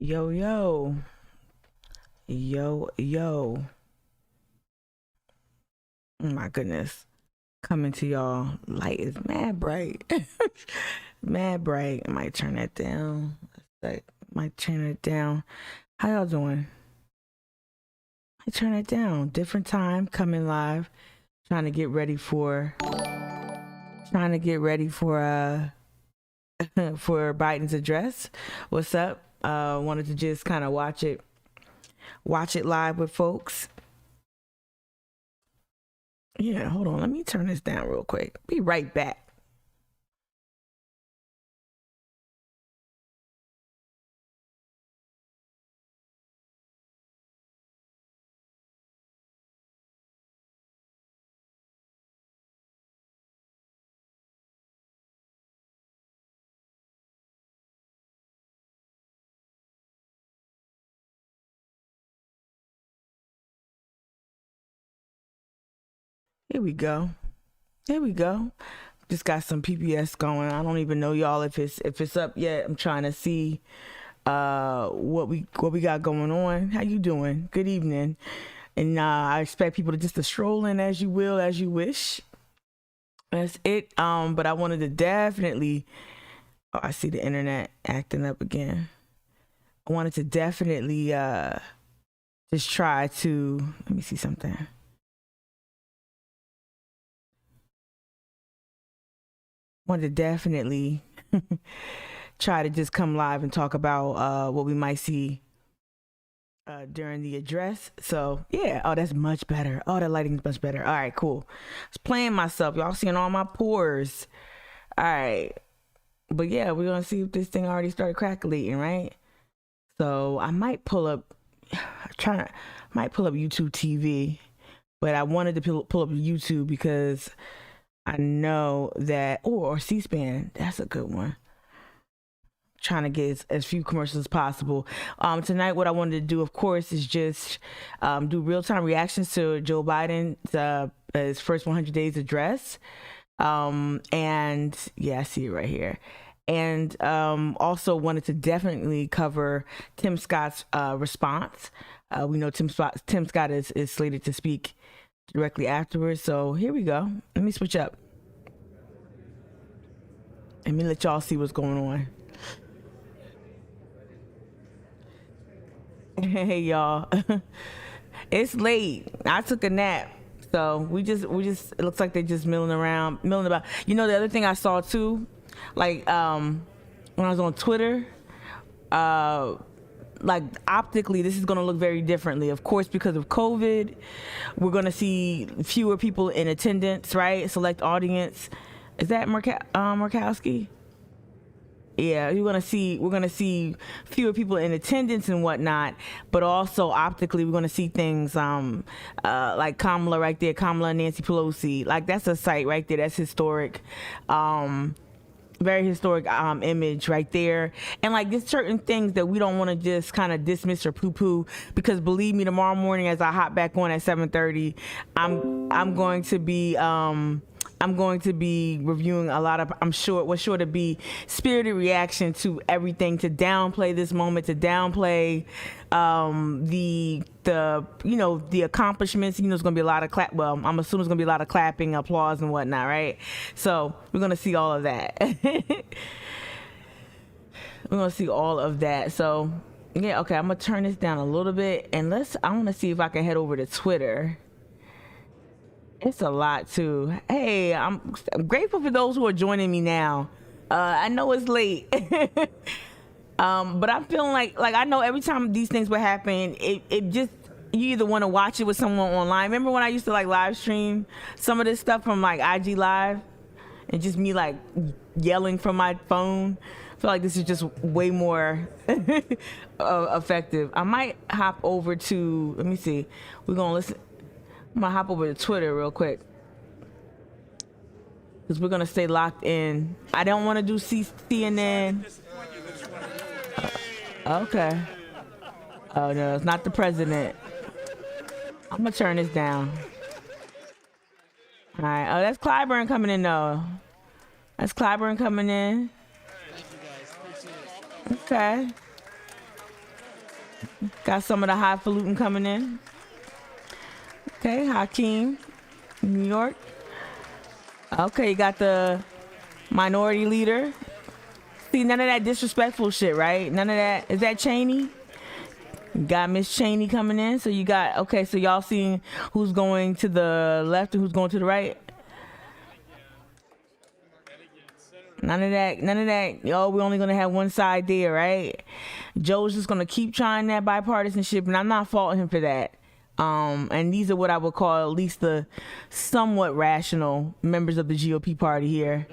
Yo, yo, yo. Oh my goodness. Coming to y'all. Light is mad bright. Mad bright. I might turn that down. Like, might turn it down. How y'all doing? I turn it down. Different time, coming live. Trying to get ready for for Biden's address. What's up? Wanted to just kind of watch it live with folks. Yeah, hold on. Let me turn this down real quick. Be right back. Here we go. Here we go. Just got some PPS going. I don't even know y'all if it's up yet. I'm trying to see what we got going on. How you doing? Good evening. And I expect people to stroll in as you will, as you wish. That's it. But I wanted to definitely. Oh, I see the internet acting up again. I wanted to definitely just try to. Let me see something. Wanted to definitely try to just come live and talk about what we might see during the address. So yeah, oh, that's much better. Oh, that lighting is much better. All right, cool. I was playing myself. Y'all seeing all my pores. All right, but yeah, we're gonna see if this thing already started crackling, right? So I might pull up, might pull up YouTube TV, but I wanted to pull up YouTube because I know that, or C-SPAN, that's a good one. Trying to get as few commercials as possible. Tonight, what I wanted to do, of course, is just do real time reactions to Joe Biden's his first 100 days address. And yeah, I see it right here. And also wanted to definitely cover Tim Scott's response. We know Tim Scott is slated to speak directly afterwards. So here we go. Let me switch up. Let me let y'all see what's going on. Hey y'all. It's late. I took a nap. So we just it looks like they're just milling about. You know the other thing I saw too, like when I was on Twitter, like optically this is going to look very differently, of course, because of COVID. We're going to see fewer people in attendance, right? Select audience. Is that Murkowski? Yeah, we're gonna see fewer people in attendance and whatnot, but also optically we're gonna see things like Kamala right there, Kamala and Nancy Pelosi. Like that's a sight right there. That's historic. Very historic image right there. And like there's certain things that we don't want to just kind of dismiss or poo-poo, because believe me, tomorrow morning as I hop back on at 7:30, I'm going to be reviewing a lot of, I'm sure, what's sure to be spirited reaction to everything, to downplay this moment, to downplay the accomplishments. It's going to be a lot of I'm assuming it's going to be a lot of clapping, applause, and whatnot, right? So we're going to see all of that. We're going to see all of that. So yeah, okay, I'm going to turn this down a little bit, and I want to see if I can head over to Twitter. It's a lot too. Hey, I'm grateful for those who are joining me now. I know it's late, but I'm feeling like I know every time these things would happen, it just, you either want to watch it with someone online. Remember when I used to like live stream some of this stuff from like IG Live, and just me like yelling from my phone? I feel like this is just way more effective. I might hop over to, let me see. We're gonna listen. I'm gonna hop over to Twitter real quick, because we're gonna stay locked in. I don't want to do CNN. Okay. Oh no, it's not the president. I'm gonna turn this down. All right. Oh, that's Clyburn coming in though. That's Clyburn coming in. Okay. Got some of the highfalutin coming in. Okay, Hakeem, New York. Okay, you got the minority leader. See, none of that disrespectful shit, right? None of that. Is that Cheney? You got Miss Cheney coming in. So you got, okay, so y'all seeing who's going to the left and who's going to the right? None of that. Oh, we're only going to have one side there, right? Joe's just going to keep trying that bipartisanship, and I'm not faulting him for that. And these are what I would call at least the somewhat rational members of the GOP party here.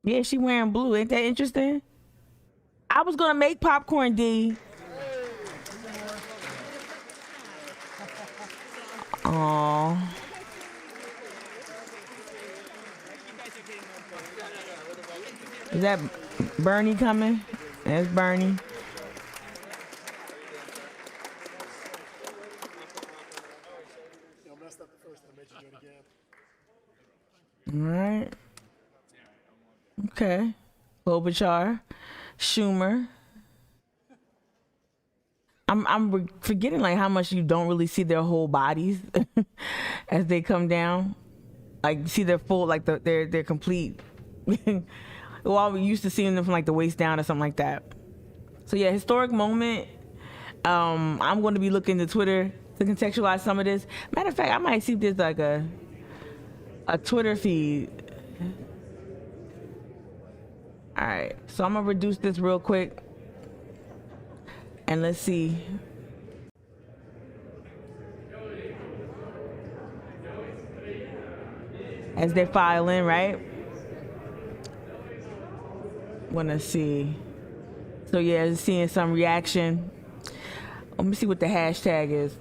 Yeah, she wearing blue. Ain't that interesting? I was gonna make popcorn, D. Aww. Is that Bernie coming? That's Bernie. All right. Okay. Klobuchar, Schumer. I'm forgetting like how much you don't really see their whole bodies as they come down. Like you see their full, like their complete. Well, we used to seeing them from like the waist down or something like that. So yeah, historic moment. I'm going to be looking to Twitter to contextualize some of this. Matter of fact, I might see if there's like a Twitter feed. All right, so I'm gonna reduce this real quick, and let's see. As they file in, right? Wanna see. So yeah, seeing some reaction. Let me see what the hashtag is.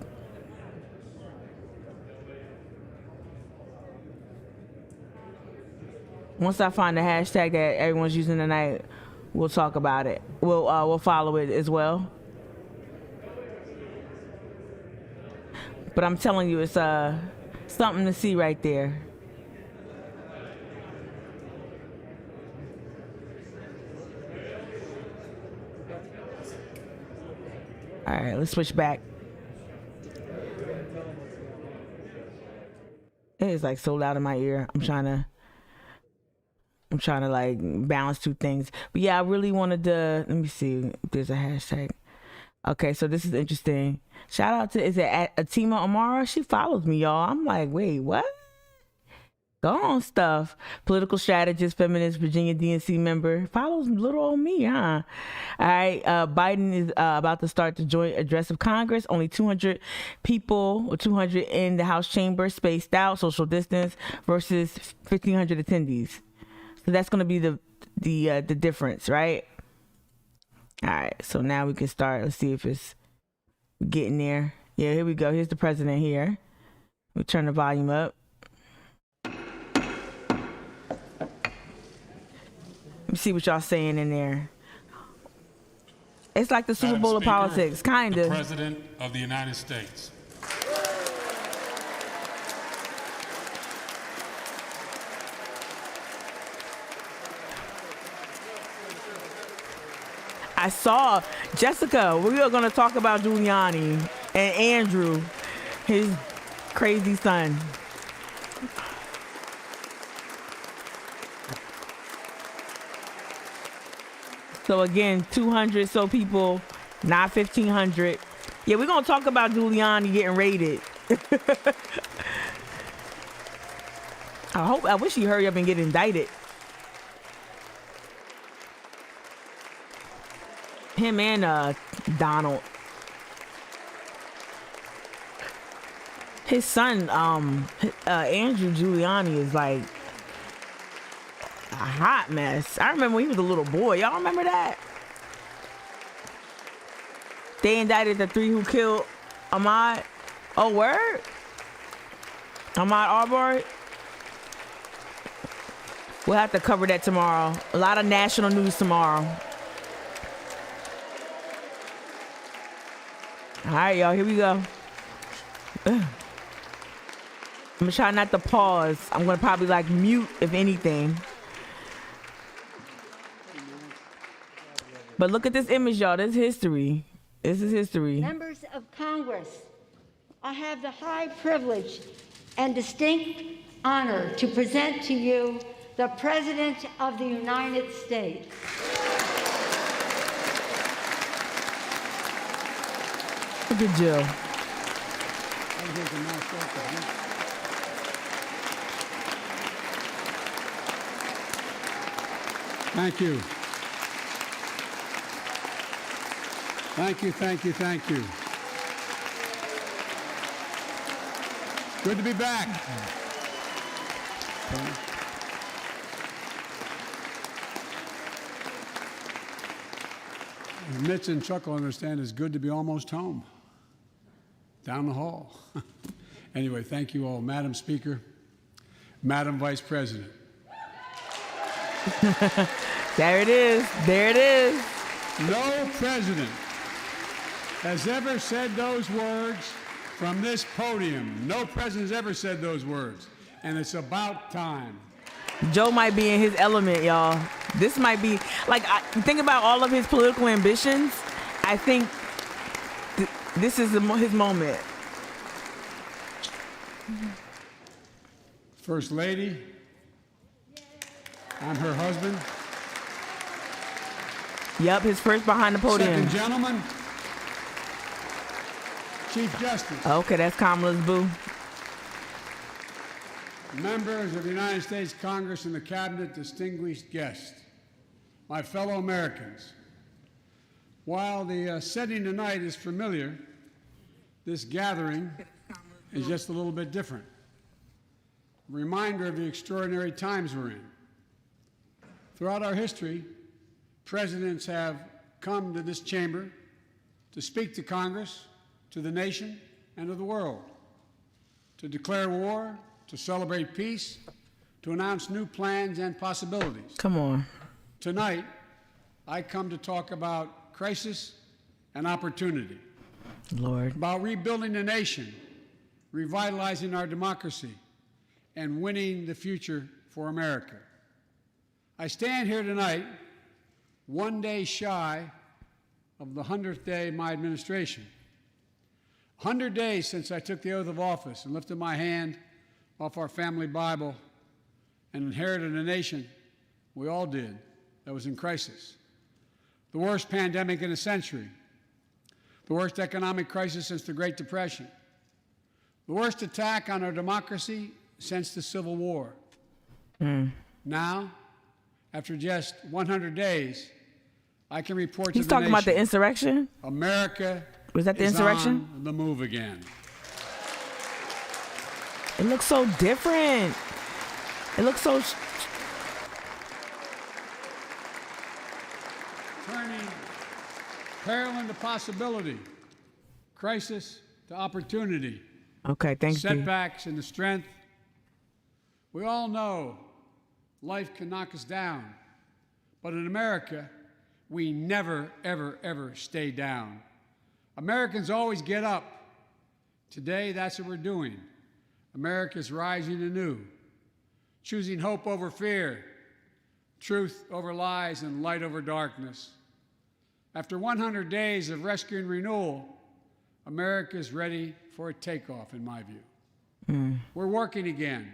Once I find the hashtag that everyone's using tonight, we'll talk about it. We'll follow it as well. But I'm telling you, it's something to see right there. All right, let's switch back. It is like so loud in my ear. I'm trying to like balance two things. But yeah, I really wanted to, let me see if there's a hashtag. Okay, so this is interesting. Shout out to, is it Atima Amara? She follows me, y'all. I'm like, wait, what? Go on, stuff. Political strategist, feminist, Virginia DNC member. Follows little old me, huh? All right, Biden is about to start the joint address of Congress. Only 200 people, or 200 in the House chamber, spaced out, social distance, versus 1,500 attendees. So that's going to be the difference, right? All right, so now we can start. Let's see if it's getting there. Yeah, here we go. Here's the president here. We turn the volume up. Let me see what y'all saying in there. It's like the Super Bowl of politics, kind of. The President of the United States. I saw Jessica. We are going to talk about Giuliani and Andrew, his crazy son. So again, 200 so people, not 1,500. Yeah, we're going to talk about Giuliani getting raided. I wish he hurry up and get indicted. Him and Donald. His son, Andrew Giuliani, is like a hot mess. I remember when he was a little boy. Y'all remember that? They indicted the 3 who killed Ahmaud. Oh, word? Ahmaud Arbery? We'll have to cover that tomorrow. A lot of national news tomorrow. All right, y'all, here we go. I'm gonna try not to pause. I'm gonna probably like mute if anything. But look at this image, y'all. This is history. This is history. Members of Congress, I have the high privilege and distinct honor to present to you the President of the United States. Look at Jill. Thank you. Thank you, thank you, thank you. Good to be back. Mitch and Chuck will understand it's good to be almost home. Down the hall. Anyway, thank you all. Madam Speaker, Madam Vice President. There it is. There it is. No president has ever said those words from this podium. No president has ever said those words. And it's about time. Joe might be in his element, y'all. This might be, like, think about all of his political ambitions. I think this is his moment. First Lady, I'm her husband. Yep, his first behind the podium. Second gentleman, Chief Justice. Okay, that's Kamala's boo. Members of the United States Congress and the Cabinet, distinguished guests, my fellow Americans. While the setting tonight is familiar, this gathering is just a little bit different. A reminder of the extraordinary times we're in. Throughout our history, presidents have come to this chamber to speak to Congress, to the nation, and to the world, to declare war, to celebrate peace, to announce new plans and possibilities. Come on. Tonight, I come to talk about crisis and opportunity. Lord. About rebuilding the nation, revitalizing our democracy, and winning the future for America. I stand here tonight, one day shy of the 100th day of my administration. 100 days since I took the oath of office and lifted my hand off our family Bible and inherited a nation, we all did, that was in crisis. The worst pandemic in a century. The worst economic crisis since the Great Depression. The worst attack on our democracy since the Civil War. Now, after just 100 days, I can report to the nation. He's talking about the insurrection? America was that the insurrection? On the move again. It looks so different. It looks so... Turning peril into possibility, crisis to opportunity. Okay, thanks, setbacks into strength. We all know life can knock us down, but in America, we never, ever, ever stay down. Americans always get up. Today, that's what we're doing. America's rising anew, choosing hope over fear, truth over lies, and light over darkness. After 100 days of rescue and renewal, America is ready for a takeoff, in my view. We're working again,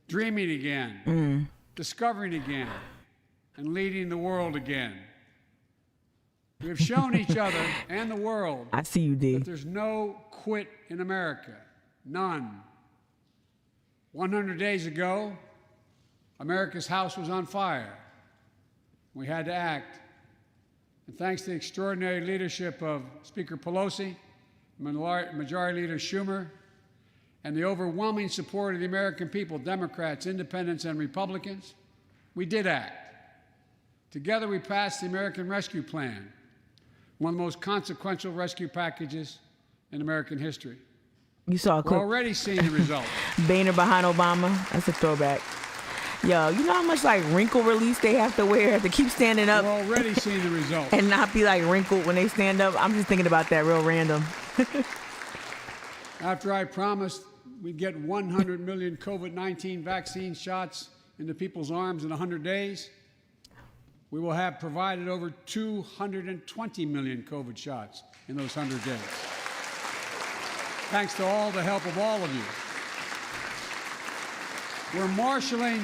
dreaming again, discovering again, and leading the world again. We have shown each other and the world I see you, D. that there's no quit in America, none. 100 days ago, America's house was on fire. We had to act. And thanks to the extraordinary leadership of Speaker Pelosi, Majority Leader Schumer, and the overwhelming support of the American people, Democrats, Independents, and Republicans, we did act. Together, we passed the American Rescue Plan, one of the most consequential rescue packages in American history. You saw a clip. We're already seeing the results. Boehner behind Obama. That's a throwback. Yo, you know how much like wrinkle release they have to wear to keep standing up? We're already seeing the results. And not be like wrinkled when they stand up? I'm just thinking about that real random. After I promised we'd get 100 million COVID-19 vaccine shots into people's arms in 100 days, We will have provided over 220 million COVID shots in those 100 days. Thanks to all the help of all of you. We're marshaling,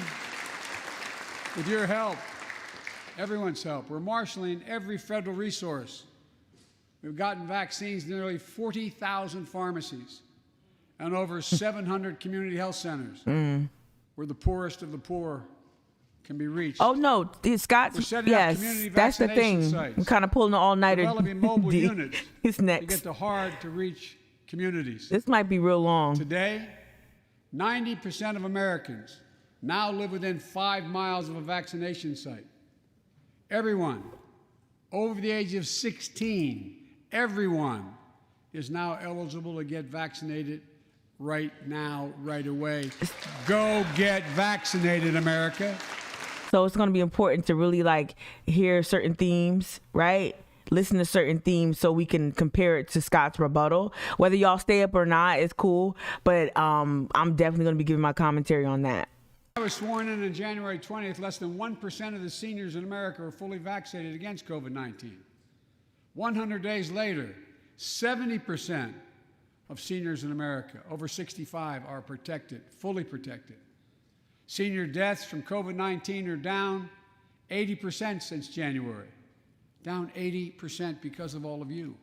with your help, everyone's help, we're marshaling every federal resource. We've gotten vaccines to nearly 40,000 pharmacies and over 700 community health centers where the poorest of the poor can be reached. Oh no, Scott. Yes, that's the thing. I'm kind of pulling an all-nighter. Developing mobile units It's to next. get to hard-to-reach communities. This might be real long. Today, 90% of Americans now live within 5 miles of a vaccination site. Everyone over the age of 16, everyone is now eligible to get vaccinated right now, right away. Go get vaccinated, America. So it's going to be important to really like hear certain themes, right? Listen to certain themes so we can compare it to Scott's rebuttal. Whether y'all stay up or not, it's cool. But I'm definitely going to be giving my commentary on that. I was sworn in on January 20th. Less than 1% of the seniors in America are fully vaccinated against COVID-19. 100 days later, 70% of seniors in America over 65 are protected, fully protected. Senior deaths from COVID-19 are down 80% since January. Down 80% because of all of you.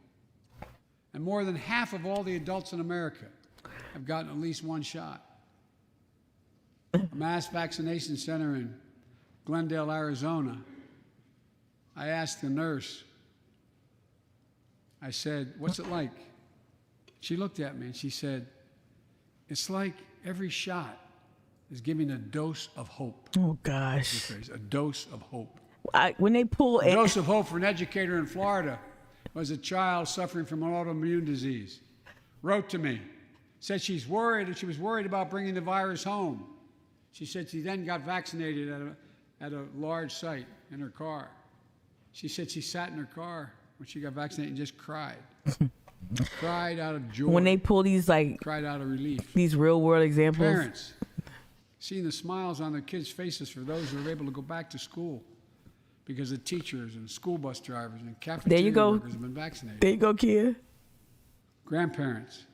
And more than half of all the adults in America have gotten at least one shot. A mass vaccination center in Glendale, Arizona, I asked the nurse, I said, "What's it like?" She looked at me and she said, "It's like every shot is giving a dose of hope." Oh gosh. A dose of hope. When they pull A dose of hope for an educator in Florida was a child suffering from an autoimmune disease. Wrote to me, said she's worried, and she was worried about bringing the virus home. She said she then got vaccinated at a large site in her car. She said she sat in her car when she got vaccinated and just cried. Cried out of joy. When they pull these like cried out of relief. These real world examples. Parents, seeing the smiles on their kids' faces for those who are able to go back to school because the teachers and school bus drivers and cafeteria workers have been vaccinated. There you go, kid. Grandparents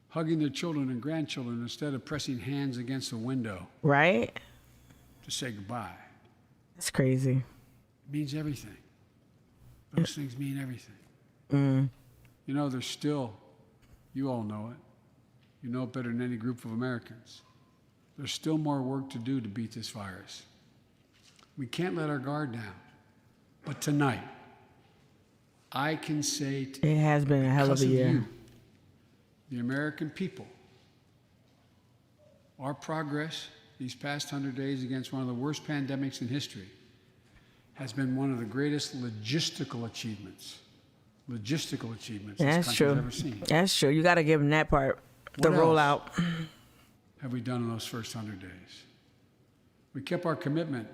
hugging their children and grandchildren instead of pressing hands against a window. Right? To say goodbye. That's crazy. It means everything. Those things mean everything. You know, there's still, you all know it. You know it better than any group of Americans. There's still more work to do to beat this virus. We can't let our guard down. But tonight, I can say it has been a hell of a year. You, the American people, our progress these past 100 days against one of the worst pandemics in history has been one of the greatest logistical achievements this country's ever seen. That's true. You got to give them that part, the rollout. Have we done in those first 100 days? We kept our commitment,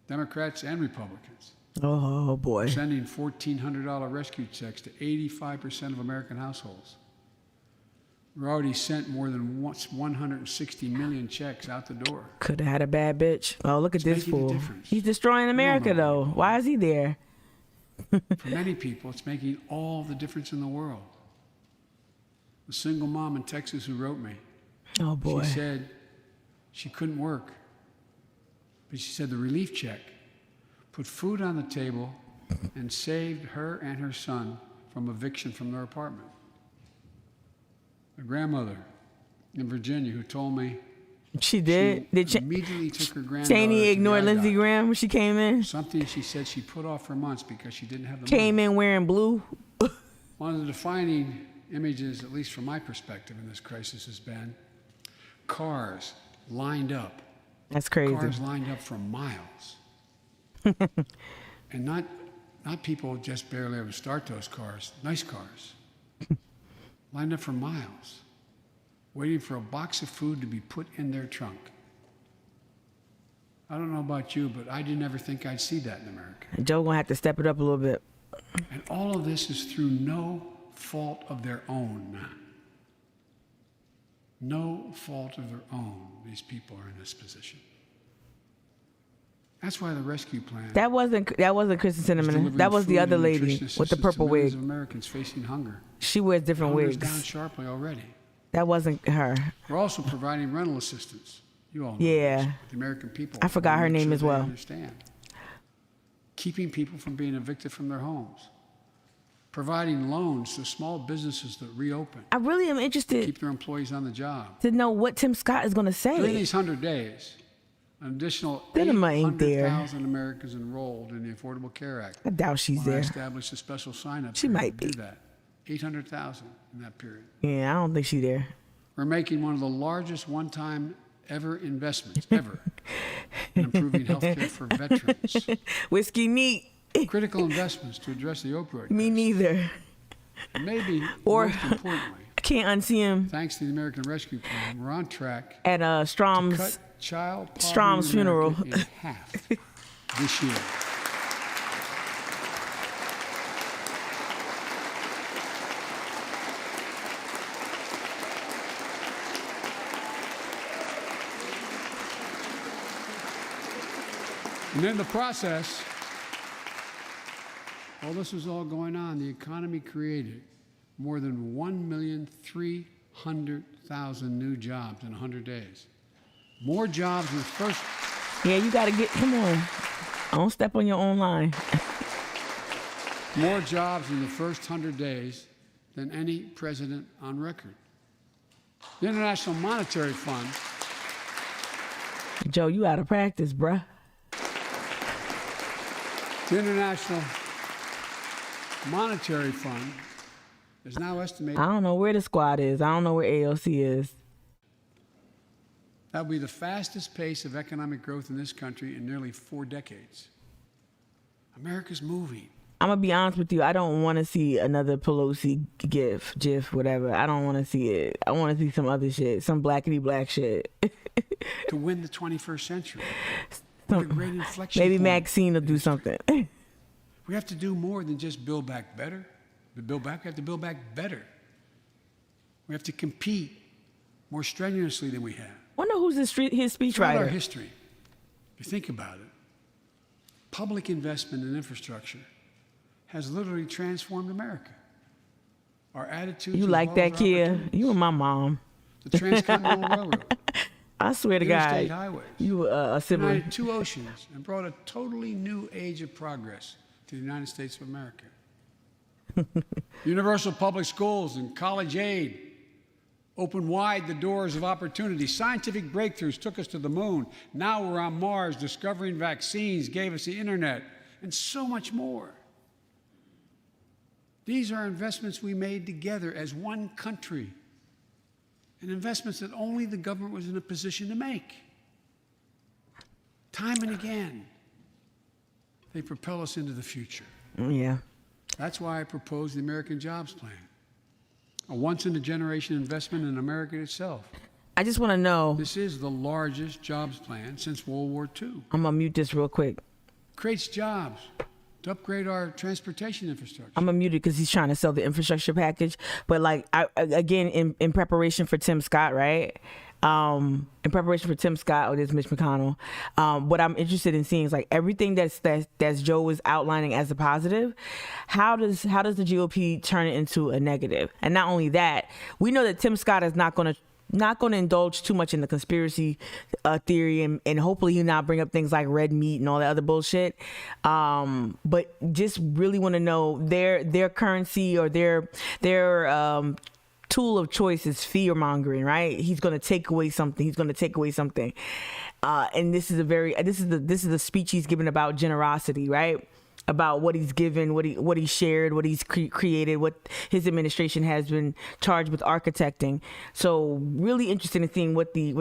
Democrats and Republicans. Oh boy. Sending $1,400 rescue checks to 85% of American households. We've already sent more than 160 million checks out the door. Could have had a bad bitch. Oh, look at this fool. He's destroying America, though. Why is he there? For many people, it's making all the difference in the world. A single mom in Texas who wrote me. Oh, boy. She said she couldn't work. But she said the relief check put food on the table and saved her and her son from eviction from their apartment. A grandmother in Virginia who told me she immediately took her granddaughter. Cheney ignored Lindsey Graham when she came in. Something she said she put off for months because she didn't have the came money. in wearing blue. One of the defining images, at least from my perspective in this crisis, has been cars lined up. That's crazy. Cars lined up for miles. And not people just barely able to start those cars, nice cars. Lined up for miles, waiting for a box of food to be put in their trunk. I don't know about you, but I didn't ever think I'd see that in America. Joe gonna have to step it up a little bit. And all of this is through no fault of their own. No fault of their own, these people are in this position. That's why the rescue plan. That wasn't Kristen Cinnamon. That was the other lady with the purple wig. Americans facing hunger. She wears different Hunger's wigs. down sharply already. That wasn't her. We're also providing rental assistance. You all know Yeah. this, the American people. I forgot her Make name sure as they well. Understand. Keeping people from being evicted from their homes. Providing loans to small businesses that reopen. I really am interested Keep their employees on the job. to know what Tim Scott is going to During say. these 100 days, an additional Cinema ain't there. 800,000 Americans enrolled in the Affordable Care Act. I doubt she's When I there. established a special sign-up She period might to be. do that. 800,000 in that period. Yeah, I don't think she's there. We're making one of the largest one-time ever investments ever in improving health care for veterans. Whiskey neat. Critical investments to address the opioid Me crisis. neither. And maybe Or- most importantly, I can't unsee him thanks to the American Rescue Plan, we're on track at to Strom's. cut child poverty Strom's in America funeral. in half this year. And in the process, while this was all going on, the economy created more than 1,300,000 new jobs in 100 days. More jobs in the first, Yeah, you got to come on. Don't step on your own line. more jobs in the first 100 days than any president on record. The International Monetary Fund Joe, you out of practice, bruh. The International Monetary Fund is now estimated I don't know where the squad is. I don't know where AOC is. that will be the fastest pace of economic growth in this country in nearly 4 decades. America's moving. I'm going to be honest with you. I don't want to see another Pelosi GIF, whatever. I don't want to see it. I want to see some other shit, some blackity black shit. To win the 21st century. What a great inflection Maybe point. Maxine will do something. We have to do more than just build back better. We have to build back better. We have to compete more strenuously than we have. Wonder who's his Throughout our speechwriter. history, if you think about it, public investment in infrastructure has literally transformed America. Our attitudes. You as like well that, as kid? opportunities. You and my mom. The Transcontinental Railroad. I swear to Interstate God, highways. you a sibling. United 2 oceans and brought a totally new age of progress to the United States of America. Universal public schools and college aid opened wide the doors of opportunity. Scientific breakthroughs took us to the moon. Now we're on Mars. Discovering vaccines gave us the internet and so much more. These are investments we made together as one country, and investments that only the government was in a position to make. Time and again, they propel us into the future. Yeah. That's why I proposed the American Jobs Plan, a once-in-a-generation investment in America itself. I just want to know. This is the largest jobs plan since World War II. I'm going to mute this real quick. Creates jobs to upgrade our transportation infrastructure. I'm going to mute it because he's trying to sell the infrastructure package. But like, again, in preparation for Tim Scott, right? In preparation for Tim Scott, or this Mitch McConnell, what I'm interested in seeing is like everything that's Joe is outlining as a positive. How does the GOP turn it into a negative? And not only that, we know that Tim Scott is not going to indulge too much in the conspiracy theory, and hopefully he'll not bring up things like red meat and all that other bullshit. But just really want to know their currency or their tool of choice is fear mongering, right? He's going to take away something. And this is the speech he's given about generosity, right? About what he's given, what he shared, what he's created, what his administration has been charged with architecting. So really interested in seeing what the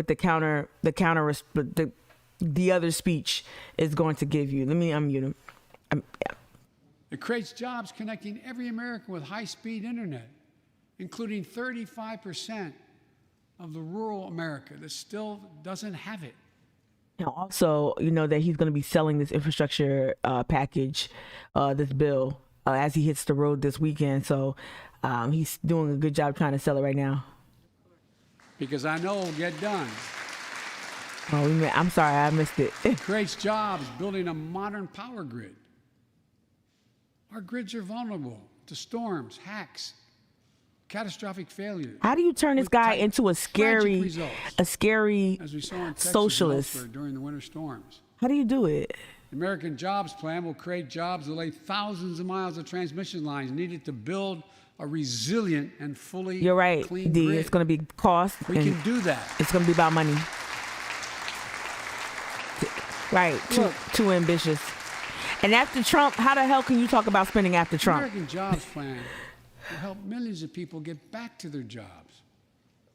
other speech is going to give you. Let me unmute him. Yeah. It creates jobs connecting every American with high-speed internet, including 35% of the rural America that still doesn't have it. Now, also, you know that he's going to be selling this infrastructure package, this bill, as he hits the road this weekend. So he's doing a good job trying to sell it right now. Because I know it'll get done. Oh, I'm sorry, I missed it. Creates jobs building a modern power grid. Our grids are vulnerable to storms, hacks, catastrophic failures. How do you turn this with guy tight, into a tragic results, scary as we saw in Texas and socialist? elsewhere during the winter storms? How do you do it? The American Jobs Plan will create jobs that lay thousands of miles of transmission lines needed to build a resilient and fully You're right, clean D. grid. It's going to be cost. We and can do that. It's going to be about money. Right. Look. Too ambitious. And after Trump, how the hell can you talk about spending after The Trump? American Jobs Plan will help millions of people get back to their jobs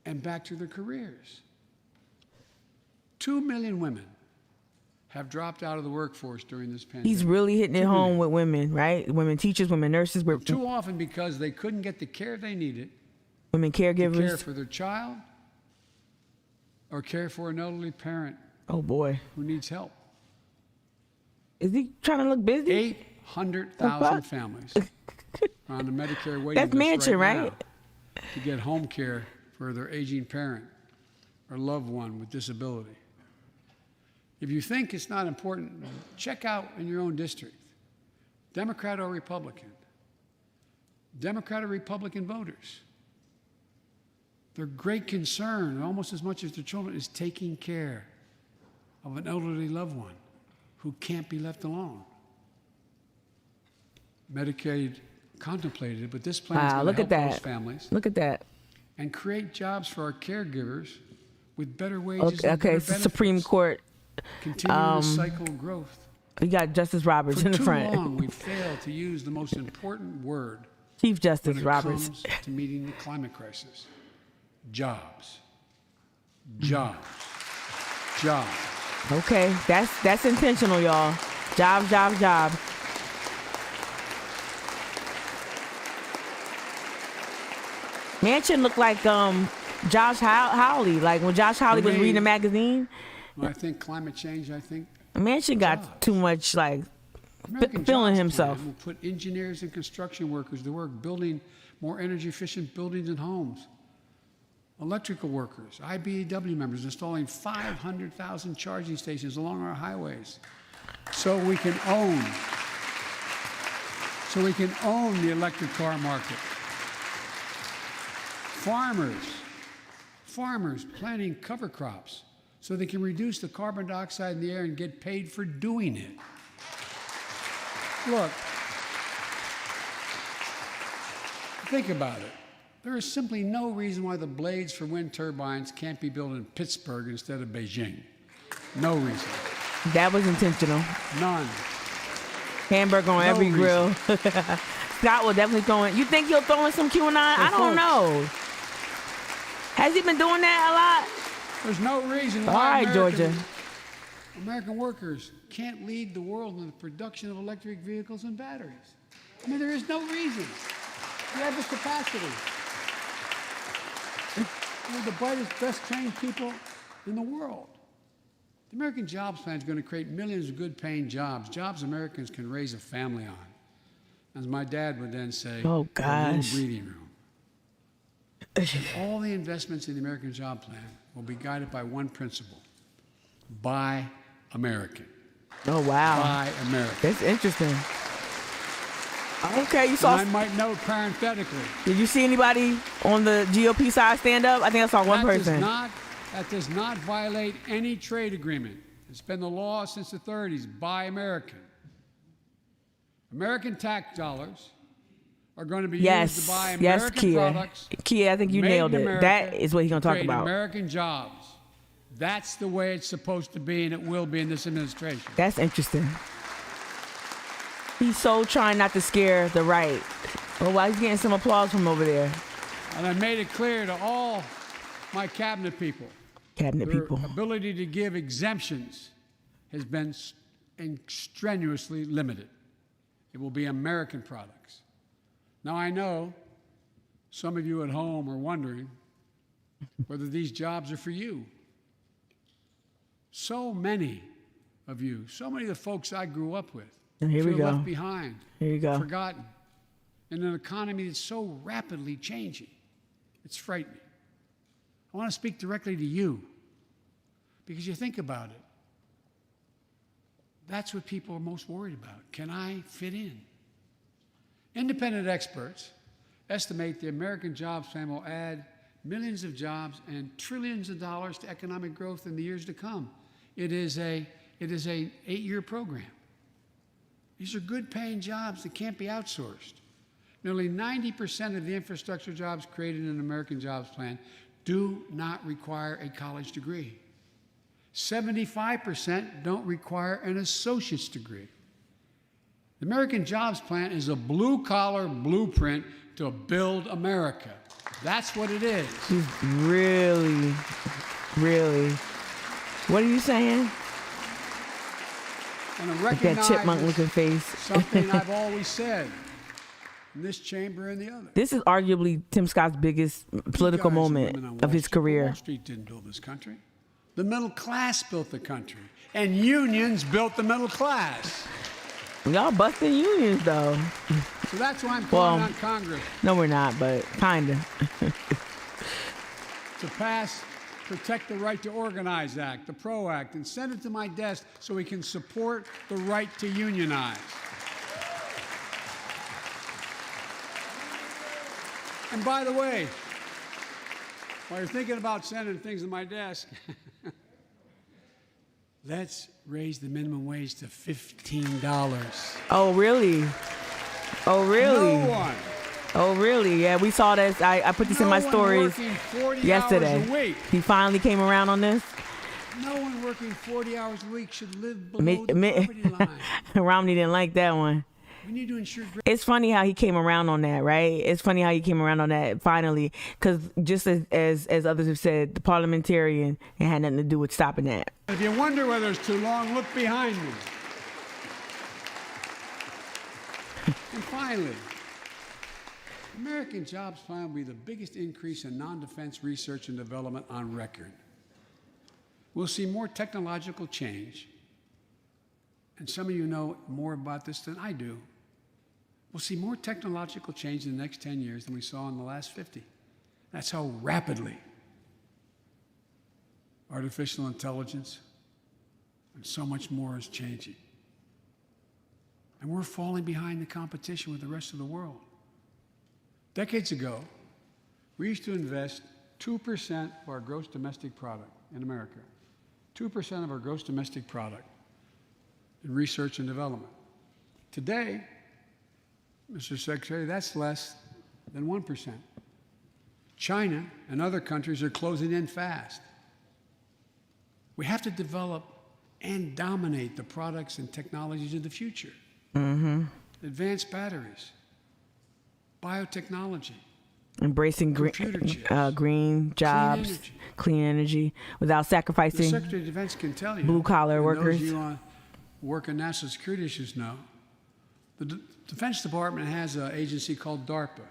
and back to their careers. 2 million women have dropped out of the workforce during this pandemic. He's really hitting it 2 home million. with women, right? Women teachers, women nurses, Too often because they couldn't get the care they needed women to care caregivers. for their child or care for an elderly parent Oh boy. who needs help. Is he trying to look busy? 800,000 families are on the Medicare waiting That's list Manchin, right right? now to get home care for their aging parent or loved one with disability. If you think it's not important, check out in your own district, Democrat or Republican, Democrat or Republican voters. Their great concern, almost as much as their children, is taking care of an elderly loved one who can't be left alone. Medicaid contemplated it, but this plan is Wow, going look to at help those that. families Look at that. and create jobs for our caregivers with better wages Okay, and better it's the Supreme benefits. Court. Continuing the cycle of growth. You got Justice Roberts For in the too front. long, we've failed to use the most important word Chief Justice when it Roberts. comes to meeting the climate crisis. Jobs. Jobs. Jobs. Okay, that's intentional, y'all. Job, job, job. Manchin looked like Josh Hawley. Like when Josh Hawley was me- reading a magazine, When I think climate change, I think Manchin got Jobs. too much like American feeling Jobs himself. Plan will put engineers and construction workers to work building more energy efficient buildings and homes. Electrical workers, IBEW members installing 500,000 charging stations along our highways so we can own the electric car market. Farmers planting cover crops so they can reduce the carbon dioxide in the air and get paid for doing it. Look, think about it. There is simply no reason why the blades for wind turbines can't be built in Pittsburgh instead of Beijing. No reason. That was intentional. None. Hamburger on No every reason. grill. Scott will definitely throw in. You think he'll throw in some QAnon? I don't folks. know. Has he been doing that There's no reason a lot? why All right, Georgia. American workers can't lead the world in the production of electric vehicles and batteries. I mean, there is no reason. We have the capacity. We're the brightest, best trained people in the world. The American Jobs Plan is going to create millions of good-paying jobs Americans can raise a family on. As my dad would then say, Oh, a little gosh. breathing room. All the investments in the American Job Plan will be guided by one principle: buy American. Oh, wow. Buy American. That's interesting. Okay, you And saw. I might note parenthetically, Did you see anybody on the GOP side stand up? I think I saw one person. that does not violate any trade agreement. It's been the law since the 30s. Buy American. American tax dollars are going to be used to buy American Kia. products. Kia, I think you made nailed in it. America, That is what he's going to talk create about. American jobs. That's the way it's supposed to be, and it will be in this administration. That's interesting. He's so trying not to scare the right. Oh, wow, he's getting some applause from over there. And I made it clear to all my cabinet people, Cabinet their people. ability to give exemptions has been strenuously limited. It will be American products. Now, I know some of you at home are wondering whether these jobs are for you. So many of you, so many of the folks I grew up with, And here we feel go. left behind, Here you go. forgotten, in an economy that's so rapidly changing. It's frightening. I want to speak directly to you, Because you think about it, that's what people are most worried about. Can I fit in? Independent experts estimate the American Jobs Plan will add millions of jobs and trillions of dollars to economic growth in the years to come. It is an 8-year program. These are good-paying jobs that can't be outsourced. Nearly 90% of the infrastructure jobs created in the American Jobs Plan do not require a college degree. 75% don't require an associate's degree. The American Jobs Plan is a blue-collar blueprint to build America. That's what it is. She's really. What are you saying? And it Like that chipmunk-looking face. something I've always said in this chamber and the other. This is arguably Tim Scott's biggest political You guys and women on moment of Wall his Street. career. Wall Street didn't build this country. The middle class built the country. And unions built the middle class. Y'all busting unions, though. So that's why I'm calling Well, on Congress No, we're not, but kinda. to pass Protect the Right to Organize Act, the PRO Act, and send it to my desk so we can support the right to unionize. And by the way, while you're thinking about sending things to my desk, let's raise the minimum wage to $15. Oh, really? Oh, really? No one. Oh, really? Yeah, we saw this. I put this in my No one stories working 40 yesterday. hours a week. He finally came around on this. No one working 40 hours a week should live below Mi- the mi- poverty line. Romney didn't like that one. We need to ensure It's funny how he came around on that, right? It's funny how he came around on that finally, because just as others have said, the parliamentarian it had nothing to do with stopping that. If you wonder whether it's too long, look behind me. And finally, American Jobs Plan will be the biggest increase in non-defense research and development on record. We'll see more technological change, and some of you know more about this than I do. We'll see more technological change in the next 10 years than we saw in the last 50. That's how rapidly artificial intelligence and so much more is changing. And we're falling behind the competition with the rest of the world. Decades ago, we used to invest 2% of our gross domestic product in America, 2% of our gross domestic product in research and development. Today, Mr. Secretary, that's less than 1%. China and other countries are closing in fast. We have to develop and dominate the products and technologies of the future. Advanced batteries, biotechnology, Embracing Computer chips. green jobs, energy. clean energy, without The sacrificing Secretary of Defense can tell you. blue-collar and workers. Those of you who work in national security issues know. The Defense Department has an agency called DARPA,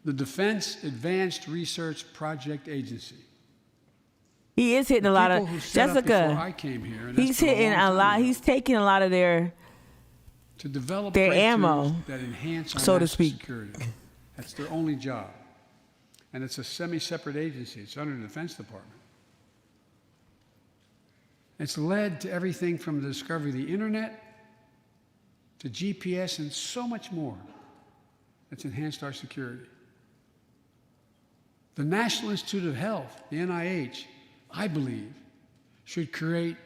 the Defense Advanced Research Project Agency. He is hitting a lot People of who set up before I Jessica. came here, and He's that's been hitting long a time lot. ago, He's taking a lot of their to develop their breakthroughs ammo, that enhance our so to national speak. security. That's their only job. And it's a semi-separate agency. It's under the Defense Department. It's led to everything from the discovery of the internet to GPS and so much more that's enhanced our security. The National Institute of Health, the NIH, I believe, should create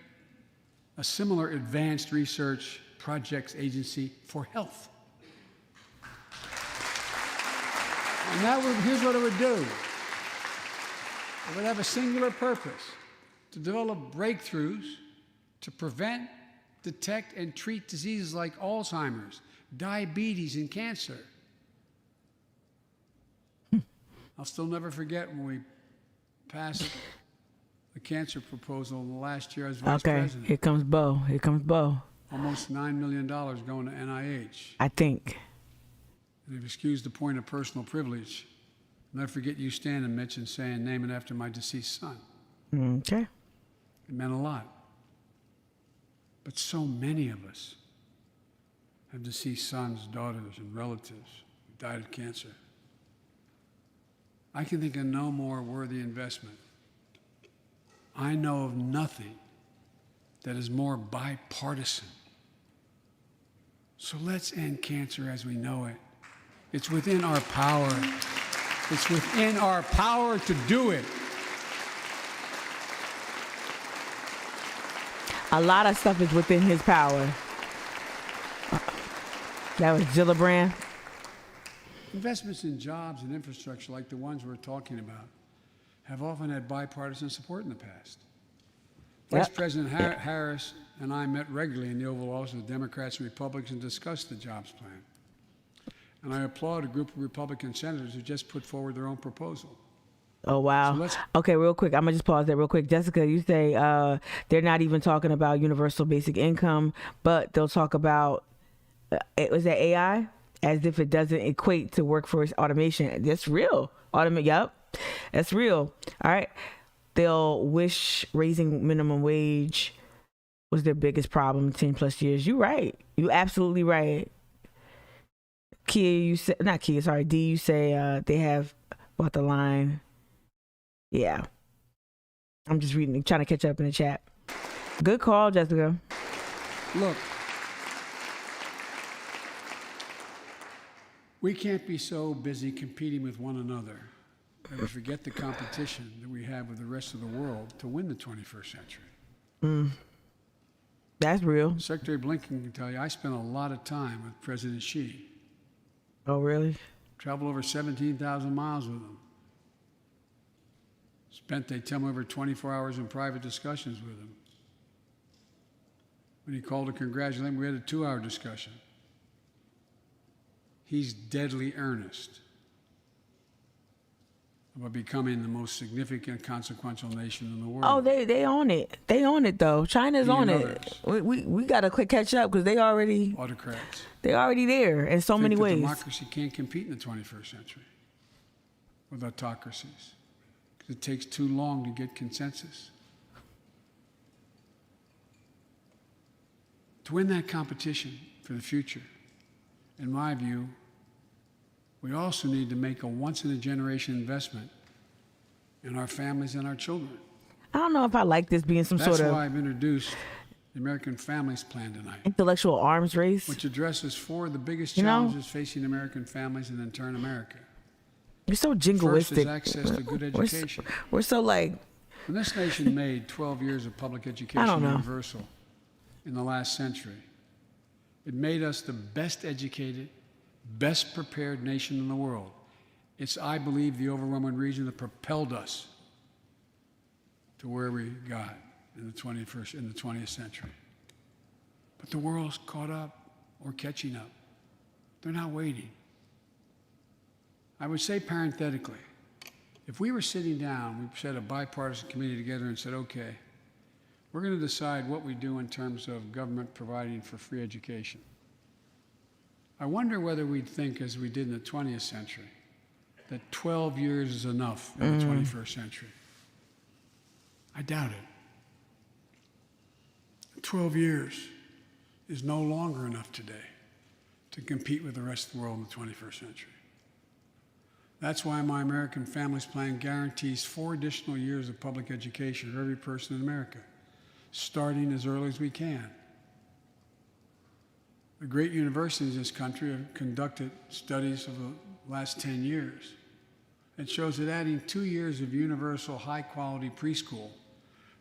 a similar advanced research projects agency for health. And here's what it would do. It would have a singular purpose: to develop breakthroughs to prevent, detect, and treat diseases like Alzheimer's, diabetes, and cancer. I'll still never forget when we passed the cancer proposal last year as vice Okay, president. here comes Bo. Here comes Bo. Almost $9 million going to NIH. I think. And if you excuse the point of personal privilege, I'll never forget you standing, Mitch, and saying, "Name it after my deceased son." Okay. It meant a lot. But so many of us have deceased sons, daughters, and relatives who died of cancer. I can think of no more worthy investment I know of nothing that is more bipartisan. So let's end cancer as we know it. It's within our power. It's within our power to do it. A lot of stuff is within his power. That was Gillibrand. Investments in jobs and infrastructure like the ones we're talking about have often had bipartisan support in the past. Vice President Harris and I met regularly in the Oval Office with Democrats and Republicans and discussed the jobs plan. And I applaud a group of Republican senators who just put forward their own proposal. Oh, wow. So okay, real quick. I'm going to just pause there real quick. Jessica, you say they're not even talking about universal basic income, but they'll talk about, was that AI? As if it doesn't equate to workforce automation. That's real. Yep, that's real. All right. They'll wish raising minimum wage was their biggest problem in 10 plus years. You're right. You absolutely right. Kia, you say, not Kia, sorry, D, you say they have bought the line. Yeah. I'm just reading, trying to catch up in the chat. Good call, Jessica. Look, we can't be so busy competing with one another that we forget the competition that we have with the rest of the world to win the 21st century. That's real. Secretary Blinken can tell you I spent a lot of time with President Xi. Oh, really? Traveled over 17,000 miles with him. Spent, they tell me, over 24 hours in private discussions with him. When he called to congratulate him, we had a 2-hour discussion. He's deadly earnest about becoming the most significant, consequential nation in the world. Oh, they own it. They own it, though. China's on it. We got to catch up because they already autocrats. They're already there in so many ways. Democracy can't compete in the 21st century with autocracies because it takes too long to get consensus. To win that competition for the future, in my view, we also need to make a once-in-a-generation investment in our families and our children. I don't know if I like this being some sort of... That's why I've introduced the American Families Plan tonight. Intellectual arms race. Which addresses 4 of the biggest challenges facing American families and in turn America. You're so jingoistic. First is access to good education. We're so like... When this nation made 12 years of public education universal in the last century, it made us the best educated, best prepared nation in the world. It's, I believe, the overwhelming reason that propelled us to where we got in the 20th century. But the world's caught up or catching up. They're not waiting. I would say parenthetically, if we were sitting down, we set a bipartisan committee together and said, okay, we're going to decide what we do in terms of government providing for free education. I wonder whether we'd think, as we did in the 20th century, that 12 years is enough in the 21st century. I doubt it. 12 years is no longer enough today to compete with the rest of the world in the 21st century. That's why my American Families Plan guarantees 4 additional years of public education for every person in America, starting as early as we can. The great universities in this country have conducted studies of the last 10 years. It shows that adding 2 years of universal high-quality preschool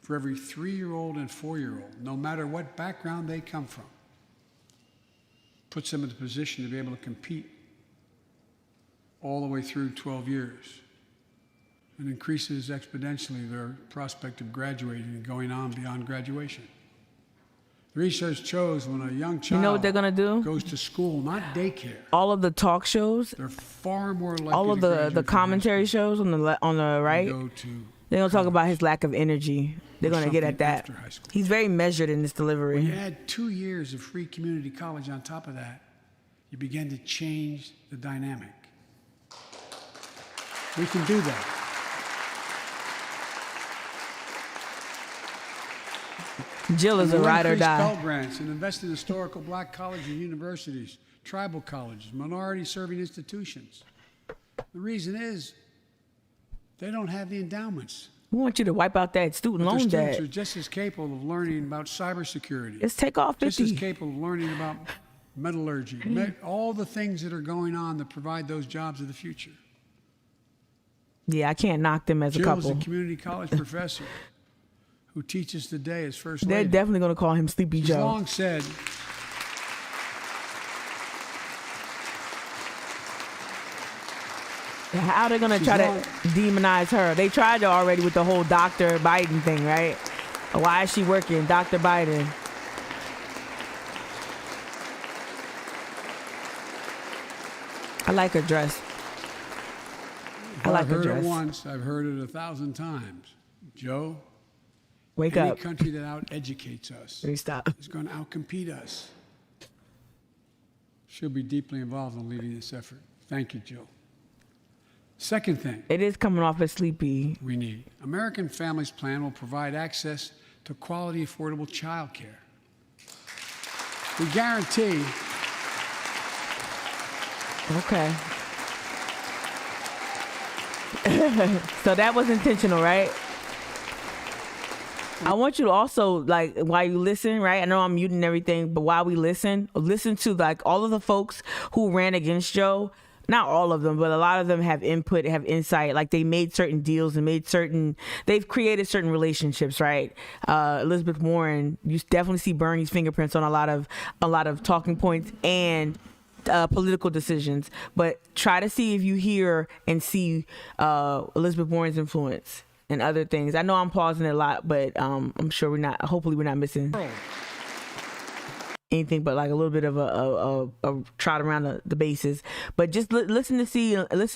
for every 3-year-old and 4-year-old, no matter what background they come from, puts them in the position to be able to compete all the way through 12 years and increases exponentially their prospect of graduating and going on beyond graduation. The research shows when a young child what they're gonna do? goes to school, not daycare. All of the talk shows, they're far more likely all of to graduate the from commentary high school shows on the right. They're gonna talk about his lack of energy. They're gonna get at that. He's very measured in his delivery. When you add 2 years of free community college on top of that, you begin to change the dynamic. We can do that. Jill is a ride or die. Pell Grants and invest in historical black colleges and universities, tribal colleges, minority-serving institutions. The reason is they don't have the endowments. We want you to wipe out that student But loan their students debt. are just as capable of learning about cybersecurity. Let's take off Just as 50. capable of learning about metallurgy, all the things that are going on that provide those jobs of the future. Yeah, I can't knock them as a Jill's couple. a community college professor who teaches today as first They're lady. definitely going to call him Sleepy She's Joe. long said, How are they going to She's try long- to demonize her? They tried to already with the whole Dr. Biden thing, right? Why is she working? Dr. Biden. I like her dress. I like I've her heard dress. it once, I've heard it 1,000 times. Joe, Wake any up. country that out-educates us Let me stop. is going to outcompete us. She'll be deeply involved in leading this effort. Thank you, Jill. Second thing It is coming off as sleepy. we need, American Families Plan will provide access to quality, affordable child care. We guarantee Okay. So that was intentional, right? I want you to also, like, while you listen, right? I know I'm muting everything, but while we listen to like all of the folks who ran against Joe. Not all of them, but a lot of them have input, have insight. Like they made certain deals and they've created certain relationships, right? Elizabeth Warren, you definitely see Bernie's fingerprints on a lot of talking points and political decisions. But try to see if you hear and see Elizabeth Warren's influence and other things. I know I'm pausing it a lot, but I'm sure hopefully we're not missing anything but like a little bit of a trot around the bases. But just listen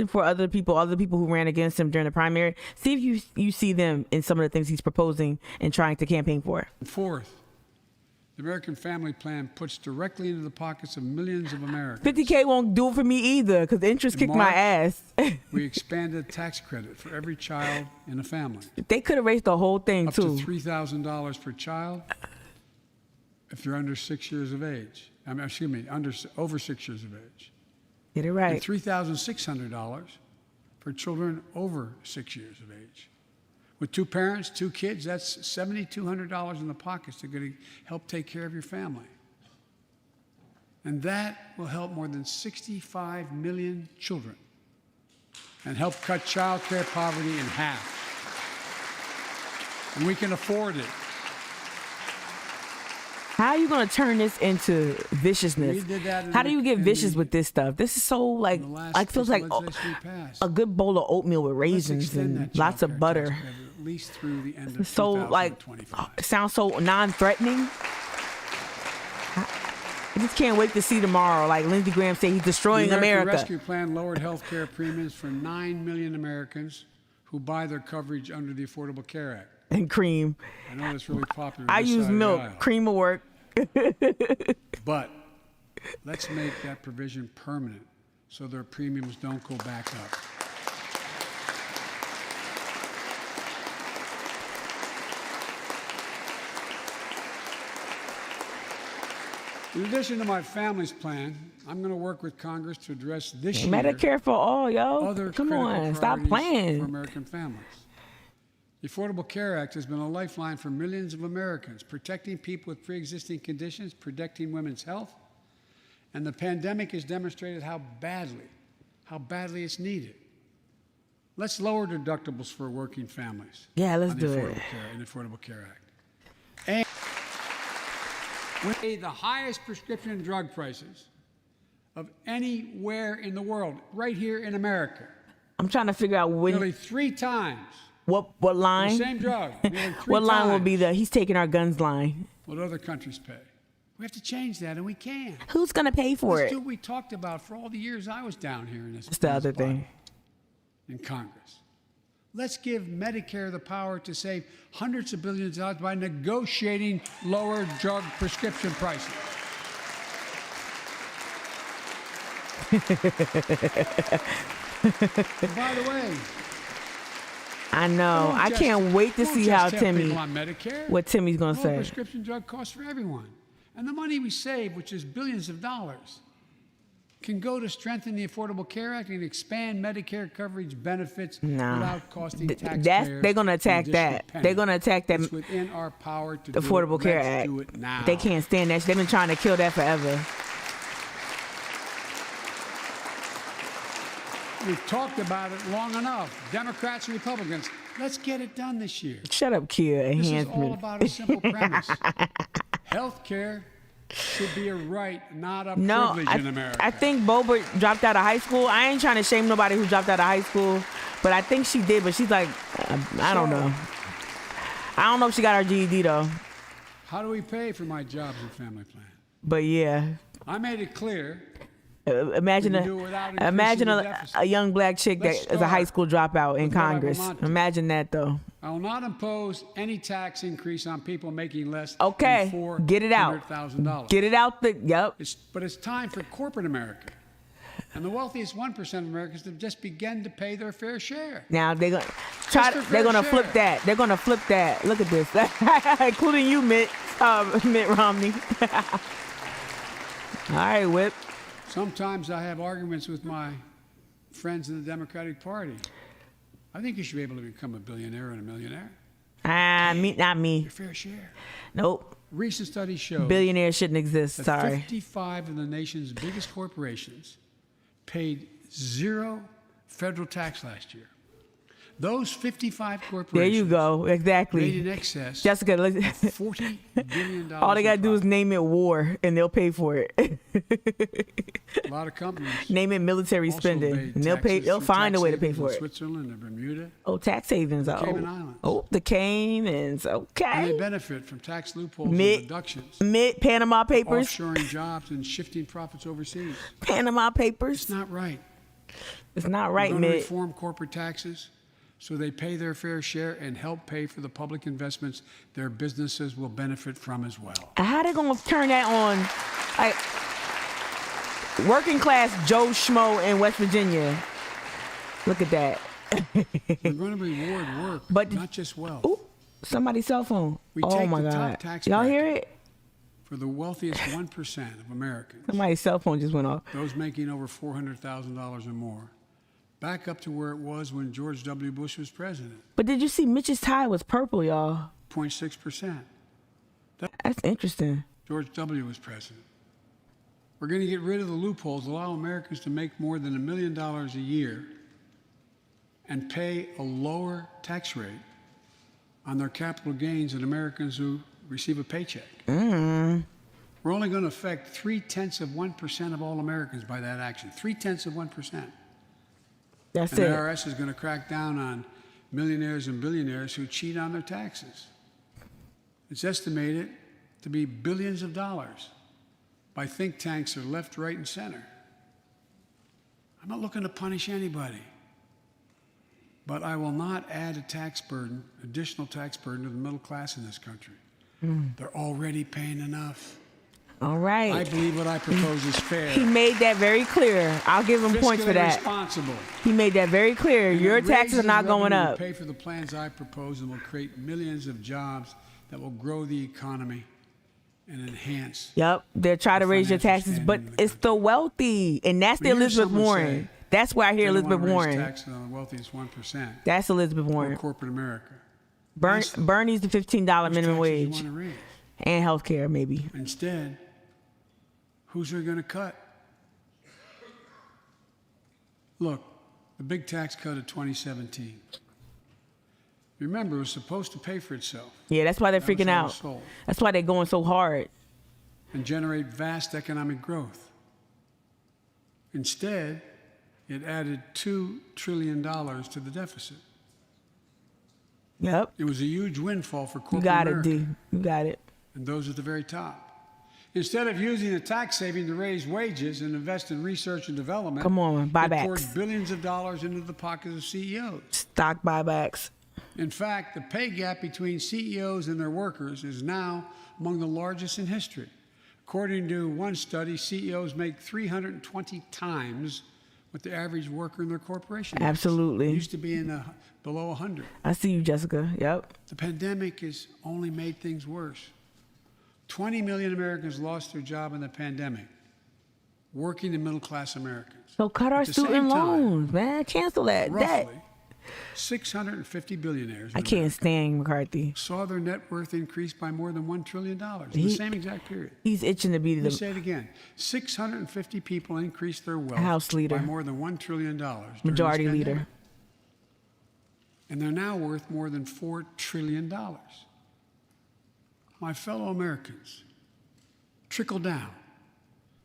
for other people who ran against him during the primary. See if you see them in some of the things he's proposing and trying to campaign for. Fourth, the American Family Plan puts directly into the pockets of millions of Americans. 50K won't do it for me either because the interest In kicked my March, ass. We expanded tax credit for every child in a family. They could have raised the whole thing Up to too. $3,000 per child if you're under 6 years of age. Over 6 years of age. Get it And right. $3,600 for children over 6 years of age. With 2 parents, 2 kids, that's $7,200 in the pockets that are going to help take care of your family. And that will help more than 65 million children and help cut child care poverty in half. And we can afford it. How are you going to turn this into viciousness? We did that in How do you get in vicious the- with this stuff? This is so like feels like legislation we passed. a good bowl of oatmeal with Let's raisins extend and that lots child of care butter. tax credit at least through the end of So like 2025. it sounds so non-threatening. I just can't wait to see tomorrow. Like Lindsey Graham say, he's destroying The American America. Rescue Plan lowered health care premiums for 9 million Americans who buy their coverage under the Affordable Care Act. And cream. I know that's really popular. on I this use side of the milk. aisle. Cream will work. But let's make that provision permanent so their premiums don't go back up. In addition to my family's plan, I'm going to work with Congress to address this year Medicare for all, yo. other Come critical on, stop priorities for playing. American families. The Affordable Care Act has been a lifeline for millions of Americans, protecting people with pre-existing conditions, protecting women's health, and the pandemic has demonstrated how badly it's needed. Let's lower deductibles for working families. Yeah, let's on the do it. In the Affordable Care Act. And we pay the highest prescription drug prices of anywhere in the world, right here in America. I'm trying to figure out Nearly 3 times. what The line. same drug. Nearly 3 What line will be times he's taking our guns line? what other countries pay. We have to change that, and we can. Who's gonna pay for Let's it? do what we talked about for all the years I was down here in this. That's the in this other body, thing. in Congress. Let's give Medicare the power to save hundreds of billions of dollars by negotiating lower drug prescription prices. And by the way, I know. I can't wait to see how Timmy, what Timmy's gonna Low say. prescription drug costs for everyone. And the money we save, which is billions of dollars, can go to strengthen the Affordable Care Act and expand Medicare coverage benefits Nah. without costing taxpayers. They're gonna attack an that. additional penny. They're gonna attack that. It's within our power to The do Affordable it. Care Let's Act. do it now. They can't stand that. They've been trying to kill that forever. We've talked about it long enough. Democrats and Republicans, let's get it done this year. Shut up, Kia. This is all Enhancement. about a simple premise. Health care should be a right, not a No, privilege in America. I think Boebert dropped out of high school. I ain't trying to shame nobody who dropped out of high school, but I think she did. But she's like, I don't know. I don't know if she got her GED though. How do we pay for my jobs and family plan? But yeah, I made it clear. imagine We can do it without increasing imagine the a deficit. young black chick Let's that is a high start school dropout in with what I will Congress. not do. Imagine that though. I will not impose any tax increase on people making less Okay, than get it out. $400,000. Get it out the. Yep. But it's time for corporate America and the wealthiest 1% of Americans to just begin to pay their fair share. Now they're gonna try. Just for They're gonna fair flip share. that. They're gonna flip that. Look at this, including you, Mitt Romney. All right, Whip. Sometimes I have arguments with my friends in the Democratic Party. I think you should be able to become a billionaire and a millionaire. Not me. Your fair share. Nope. Recent studies show Billionaires shouldn't exist. that Sorry. 55 of the nation's biggest corporations paid zero federal tax last year. Those 55 corporations There you go. made Exactly. in excess Jessica, of $40 billion. all they gotta do is name it war, and they'll pay for it. A lot of companies Name it military also spending, paid and they'll pay. taxes They'll through find a tax way to pay havens for in it. Switzerland and Bermuda, Oh, tax havens. Cayman Islands. The Caymans. and they Okay. benefit from tax loopholes Mid- and deductions, Mid Panama Papers. offshoring jobs, and shifting profits overseas. Panama Papers. It's not right. It's not We're right, going to Mid. reform corporate taxes so they pay their fair share and help pay for the public investments their businesses will benefit from as well. How they gonna turn that on? Like working class Joe Schmo in West Virginia. Look at that. We're going to reward work, But- not just wealth. Ooh, somebody's cell phone. We Oh take my the top God. tax Y'all hear bracket. it? For the wealthiest 1% of Americans, Somebody's cell phone just went off. those making over $400,000 or more, back up to where it was when George W. Bush was president, But did you see Mitch's tie was purple, y'all? 0.6%. That's interesting. George W. was president. We're going to get rid of the loopholes, allow Americans to make more than $1 million a year and pay a lower tax rate on their capital gains than Americans who receive a paycheck. We're only going to affect 0.3% of all Americans by that action. 0.3%. That's And the it. IRS is going to crack down on millionaires and billionaires who cheat on their taxes. It's estimated to be billions of dollars by think tanks that are left, right, and center. I'm not looking to punish anybody, but I will not add a tax burden, additional tax burden to the middle class in this country. They're already paying enough. All right. I believe what I propose is fair. He made that very clear. I'll give him points for Fiscally that. responsible. He made that very clear. And Your it taxes are raises not going revenue to up. Pay for the plans I propose and will create millions of jobs that will grow the economy and enhance. Yep, they're trying to raise your financial taxes, but standing in the it's the wealthy, and that's the We hear Elizabeth someone Warren. say That's where I hear They don't Elizabeth wanna raise Warren. taxes on the wealthiest 1%. That's Elizabeth Or Warren. corporate America. Bernie's the $15 minimum Taxes you wage want to raise. and health care, maybe. Instead, who's they going to cut? Look, the big tax cut of 2017. Remember, it was supposed to pay for itself Yeah, that's why they're That was freaking how it was out. sold. That's why they're going so hard. and generate vast economic growth. Instead, it added $2 trillion to the deficit. Yep, It was a huge windfall for you corporate got it, America D. You got it. and those at the very top. Instead of using the tax saving to raise wages and invest in research and development, Come on, it buybacks. poured billions of dollars into the pockets of CEOs. Stock buybacks. In fact, the pay gap between CEOs and their workers is now among the largest in history. According to one study, CEOs make 320 times what the average worker in their corporation makes. Absolutely. It used to be below 100. I see you, Jessica. Yep. The pandemic has only made things worse. 20 million Americans lost their job in the pandemic. working and middle-class Americans. So cut our At the same student time, loans, man. Cancel that. roughly 650 billionaires I can't stand McCarthy. saw their net worth increase by more than $1 trillion in the same exact period. He's itching to be Let me the say it again. 650 people increased their wealth House leader. by more than $1 trillion. during this majority pandemic. leader. And they're now worth more than $4 trillion. My fellow Americans, trickle down.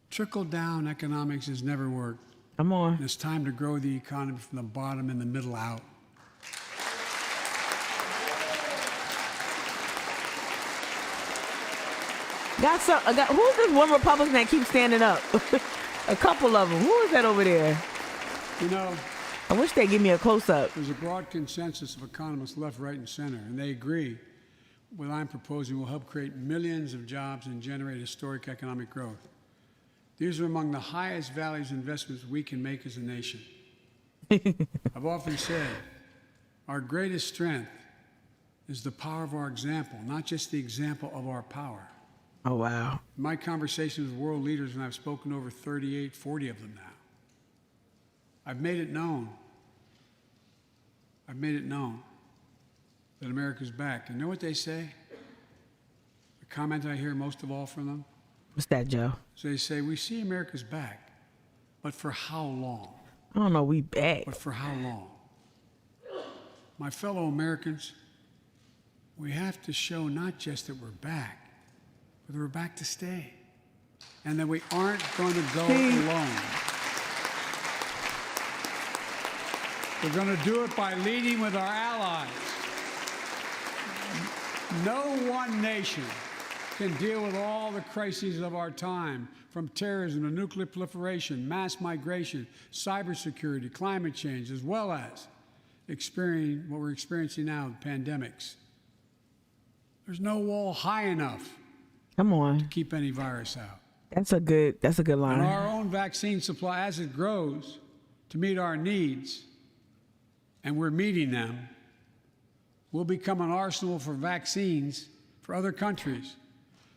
Trickle down economics has never worked. Come on. And it's time to grow the economy from the bottom and the middle out. Who's this one Republican that keeps standing up? A couple of them. Who is that over there? You know, I wish they'd give me a close-up. there's a broad consensus of economists left, right, and center, and they agree what I'm proposing will help create millions of jobs and generate historic economic growth. These are among the highest values investments we can make as a nation. I've often said our greatest strength is the power of our example, not just the example of our power. Oh, wow. In my conversations with world leaders, and I've spoken to over 38, 40 of them now, I've made it known that America's back. And you know what they say? The comment I hear most of all from them? What's that, Joe? So they say, we see America's back, but for how long? I don't know. We back. But for how long? My fellow Americans, we have to show not just that we're back, but that we're back to stay. And that we aren't going to go alone. We're going to do it by leading with our allies. No one nation can deal with all the crises of our time, from terrorism to nuclear proliferation, mass migration, cybersecurity, climate change, as well as experiencing what we're experiencing now, pandemics. There's no wall high enough Come on. to keep any virus out. That's a good line. And our own vaccine supply, as it grows to meet our needs, and we're meeting them, will become an arsenal for vaccines for other countries,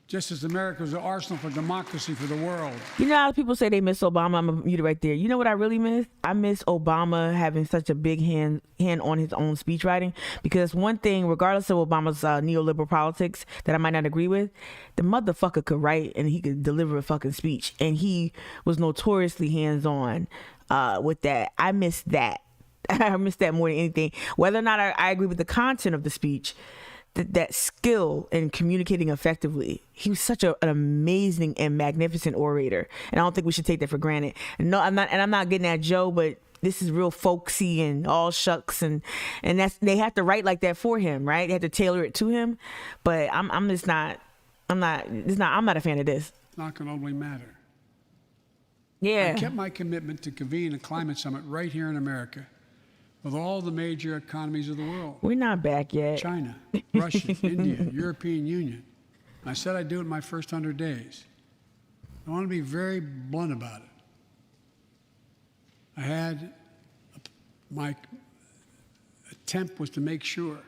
just as America was an arsenal for democracy for the world. You know how people say they miss Obama? I'm going to mute it right there. You know what I really miss? I miss Obama having such a big hand on his own speech writing, because one thing, regardless of Obama's neoliberal politics that I might not agree with, the motherfucker could write and he could deliver a fucking speech. And he was notoriously hands-on with that. I miss that. I miss that more than anything. Whether or not I agree with the content of the speech, that skill in communicating effectively. He was such an amazing and magnificent orator, and I don't think we should take that for granted. And no, I'm not getting at Joe, but this is real folksy and all shucks, and that's, they have to write like that for him, right? They have to tailor it to him. But I'm not a fan of this. It's not going to only matter. Yeah. I kept my commitment to convene a climate summit right here in America with all the major economies of the world. We're not back yet. China, Russia, India, European Union. I said I'd do it in my first 100 days. I want to be very blunt about it. My attempt was to make sure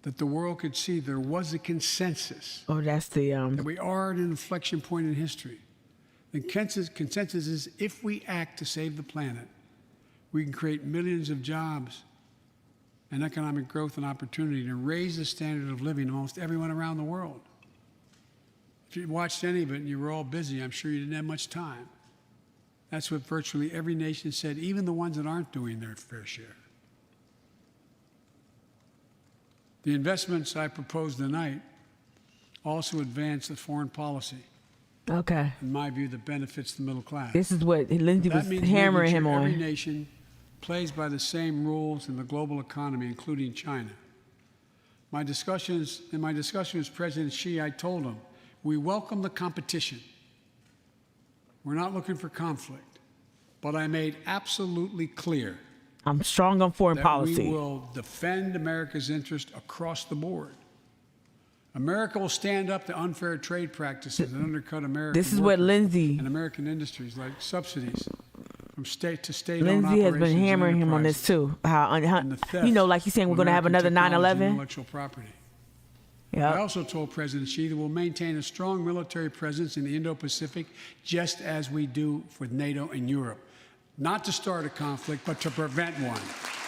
that the world could see there was a consensus Oh, that's the that we are at an inflection point in history. The consensus is if we act to save the planet, we can create millions of jobs and economic growth and opportunity to raise the standard of living of almost everyone around the world. If you watched any of it and you were all busy, I'm sure you didn't have much time. That's what virtually every nation said, even the ones that aren't doing their fair share. The investments I proposed tonight also advance the foreign policy, okay. in my view, that benefits the middle class. This is what Lindsay was That means hammering making him sure every on. nation plays by the same rules in the global economy, including China. In my discussion with President Xi, I told him, we welcome the competition. We're not looking for conflict. But I made absolutely clear I'm strong on foreign that policy. we will defend America's interest across the board. America will stand up to unfair trade practices that undercut American This is what workers Lindsay and American industries, like subsidies from state to state. Lindsay has been hammering him on this too. How and the theft you know, like he's saying, we're of going to have American another technology and 9/11. intellectual property. Yep. I also told President Xi that we'll maintain a strong military presence in the Indo-Pacific, just as we do with NATO and Europe. Not to start a conflict, but to prevent one.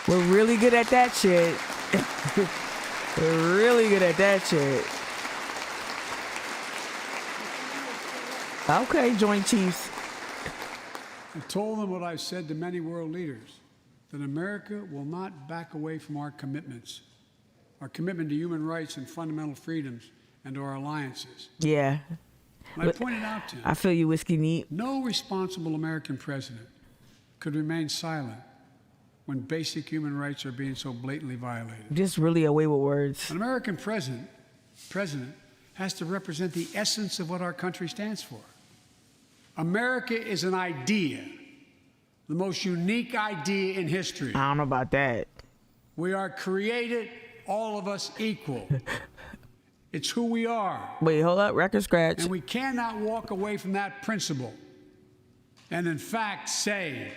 We're really good at that shit. We're really good at that shit. Okay, Joint Chiefs. I told them what I've said to many world leaders, that America will not back away from our commitments, our commitment to human rights and fundamental freedoms, and to our alliances. Yeah. And I pointed out to him, I feel you, Whiskey Neat. no responsible American president could remain silent when basic human rights are being so blatantly violated. Just really away with words. An American president has to represent the essence of what our country stands for. America is an idea, the most unique idea in history. I don't know about that. We are created, all of us equal. It's who we are. Wait, hold up, record scratch. And we cannot walk away from that principle and, in fact, say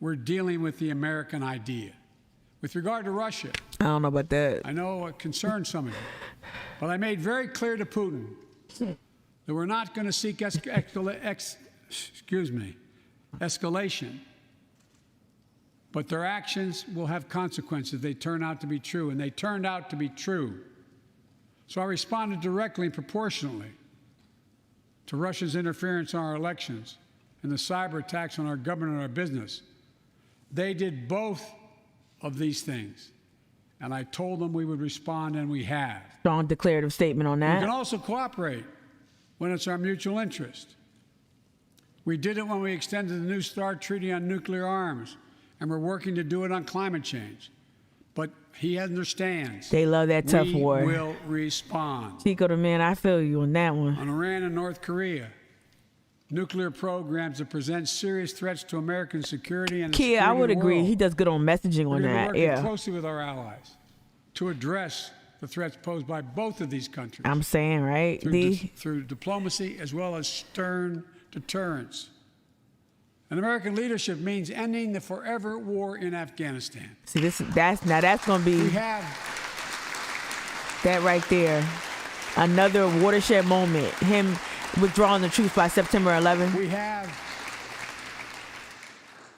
we're dealing with the American idea. With regard to Russia, I don't know about that. I know it concerns some of you, but I made very clear to Putin that we're not going to seek escalation, but their actions will have consequences. They turn out to be true, and they turned out to be true. So I responded directly and proportionately to Russia's interference in our elections and the cyber attacks on our government and our business. They did both of these things, and I told them we would respond, and we have. Strong declarative statement on We that. can also cooperate when it's our mutual interest. We did it when we extended the New START Treaty on nuclear arms, and we're working to do it on climate change. But he understands. They love that tough war. We will respond. Chico the man, I feel you on that one. On Iran and North Korea, nuclear programs that present serious threats to American security and the Kia, I security would of the agree. world. He does good on messaging We're on going to be that. working Yeah. closely with our allies to address the threats posed by both of these countries. I'm saying, right? Through diplomacy as well as stern deterrence. And American leadership means ending the forever war in Afghanistan. See, that's gonna be We have that right there. Another watershed moment. Him withdrawing the troops by September 11th. We have,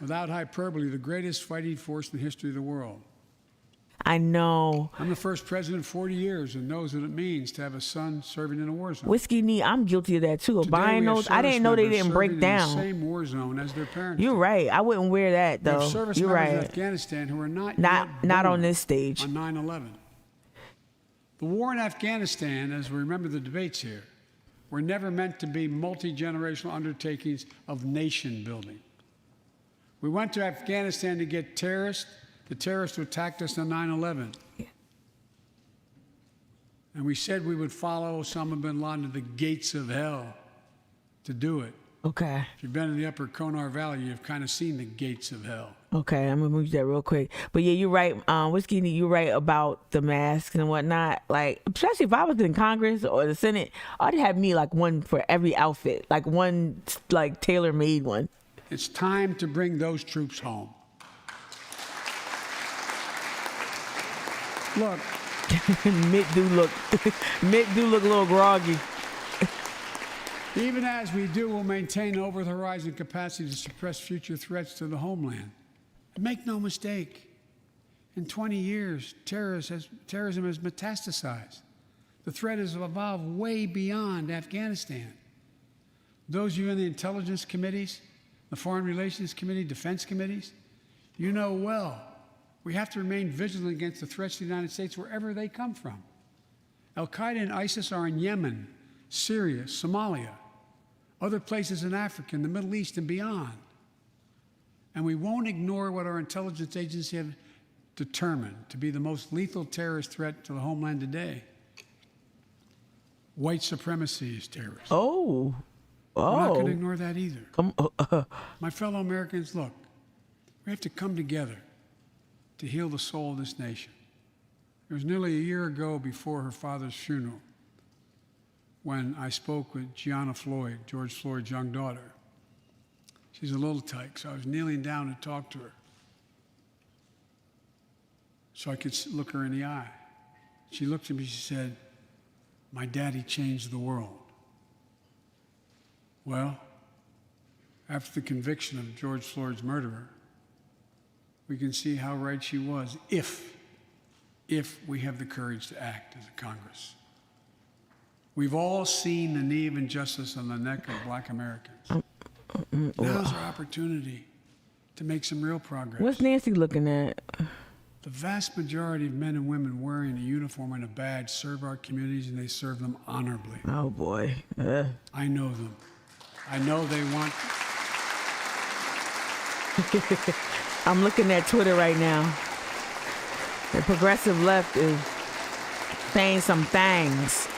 without hyperbole, the greatest fighting force in the history of the world. I know. I'm the first president in 40 years and knows what it means to have a son serving in a war zone. Whiskey Neat, I'm guilty of that too. Of Today, buying we have those. I didn't know they service didn't members break serving down. in the same war zone as their parents. You're did. right. I wouldn't wear that We have though. service You're members in right. Afghanistan who are not Not yet on born this stage. on 9/11. The war in Afghanistan, as we remember the debates here, were never meant to be multi-generational undertakings of nation building. We went to Afghanistan to get the terrorists who attacked us on 9/11. And we said we would follow Osama bin Laden to the gates of hell to do it. Okay. If you've been in the upper Konar Valley, you've kind of seen the gates of hell. Okay, I'm gonna move that real quick. But yeah, you're right. Whiskey Neat, you're right about the masks and whatnot. Like, especially if I was in Congress or the Senate, I'd have me like one for every outfit, like one like tailor-made one. It's time to bring those troops home. Look, Mitt do look a little groggy. even as we do, we'll maintain over-the-horizon capacity to suppress future threats to the homeland. And make no mistake, in 20 years, terrorism has metastasized. The threat has evolved way beyond Afghanistan. Those of you in the intelligence committees, the Foreign Relations Committee, defense committees, you know well, we have to remain vigilant against the threats to the United States wherever they come from. Al-Qaeda and ISIS are in Yemen, Syria, Somalia, other places in Africa, in the Middle East, and beyond. And we won't ignore what our intelligence agencies have determined to be the most lethal terrorist threat to the homeland today. White supremacy is terrorism. Oh. We're not going to Oh. ignore that either. Come My fellow Americans, look, we have to come together to heal the soul of this nation. It was nearly a year ago before her father's funeral when I spoke with Gianna Floyd, George Floyd's young daughter. She's a little tyke, so I was kneeling down to talk to her so I could look her in the eye. She looked at me, she said, my daddy changed the world. Well, after the conviction of George Floyd's murderer, we can see how right she was if we have the courage to act as a Congress. We've all seen the knee of injustice on the neck of Black Americans. Now's our opportunity to make some real progress. What's Nancy looking at? The vast majority of men and women wearing a uniform and a badge serve our communities, and they serve them honorably. Oh, boy. I know them. I know they want... I'm looking at Twitter right now. The progressive left is saying some things.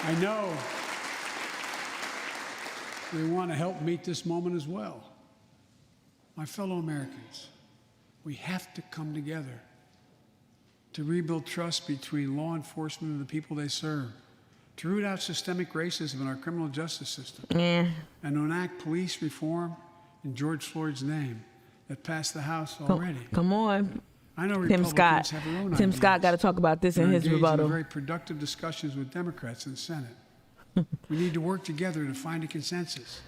I know they want to help meet this moment as well. My fellow Americans, we have to come together to rebuild trust between law enforcement and the people they serve, to root out systemic racism in our criminal justice system, and to enact police reform in George Floyd's name that passed the House already. Come on. I know Tim Republicans Scott. have their own Tim ideas. Scott got to talk about this in his Engaged rebuttal. in very productive discussions with Democrats in the Senate. We need to work together to find a consensus.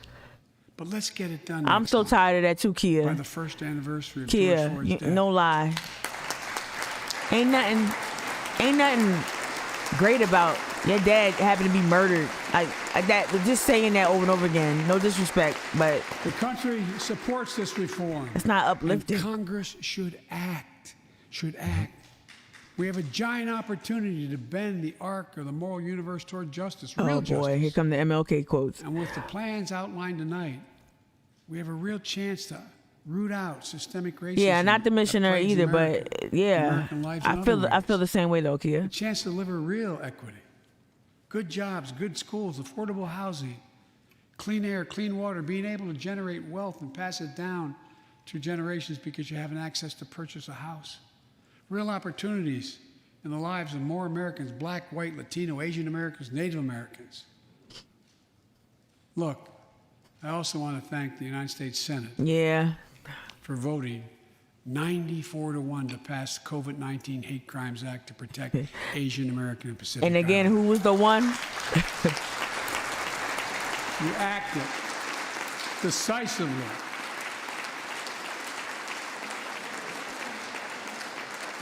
But let's get it done. I'm so tired of that too, by Kia. the first anniversary of George Kia, Floyd's death. no lie. Ain't nothing great about your dad having to be murdered. Like that, just saying that over and over again. No disrespect, but The country supports this reform. it's not And uplifting. Congress should act. We have a giant opportunity to bend the arc of the moral universe toward justice, real Oh justice. boy, here come the MLK quotes. And with the plans outlined tonight, we have a real chance to root out systemic racism. Yeah, not the that missionary plagues either, America, but yeah, American lives in other I ways. feel the same way though, Kia. A chance to deliver real equity, good jobs, good schools, affordable housing, clean air, clean water, being able to generate wealth and pass it down through generations because you have an access to purchase a house. Real opportunities in the lives of more Americans, Black, white, Latino, Asian Americans, Native Americans. Look, I also want to thank the United States Senate Yeah, for voting 94-1 to pass the COVID-19 Hate Crimes Act to protect Asian American and Pacific and again, Islanders. who was the one? You acted decisively.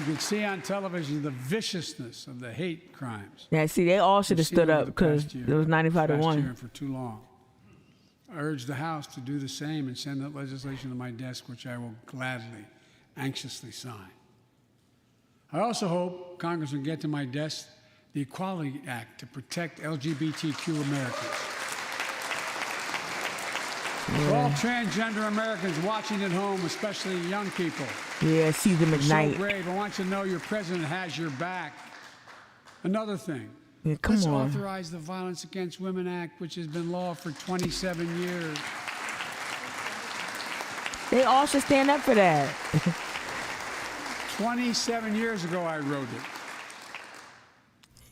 You can see on television the viciousness of the hate crimes. Yeah, see, they all should have We've seen stood over up the because past year- it was 95 to past year 1. and for too long. I urge the House to do the same and send that legislation to my desk, which I will gladly, anxiously sign. I also hope Congress will get to my desk the Equality Act to protect LGBTQ Americans. For all transgender Americans watching at home, especially young people, Yeah, Caesar so McKnight. brave. I want you to know your president has your back. Another thing. Yeah, come Let's on. authorize the Violence Against Women Act, which has been law for 27 years. They all should stand up for that. 27 years ago, I wrote it.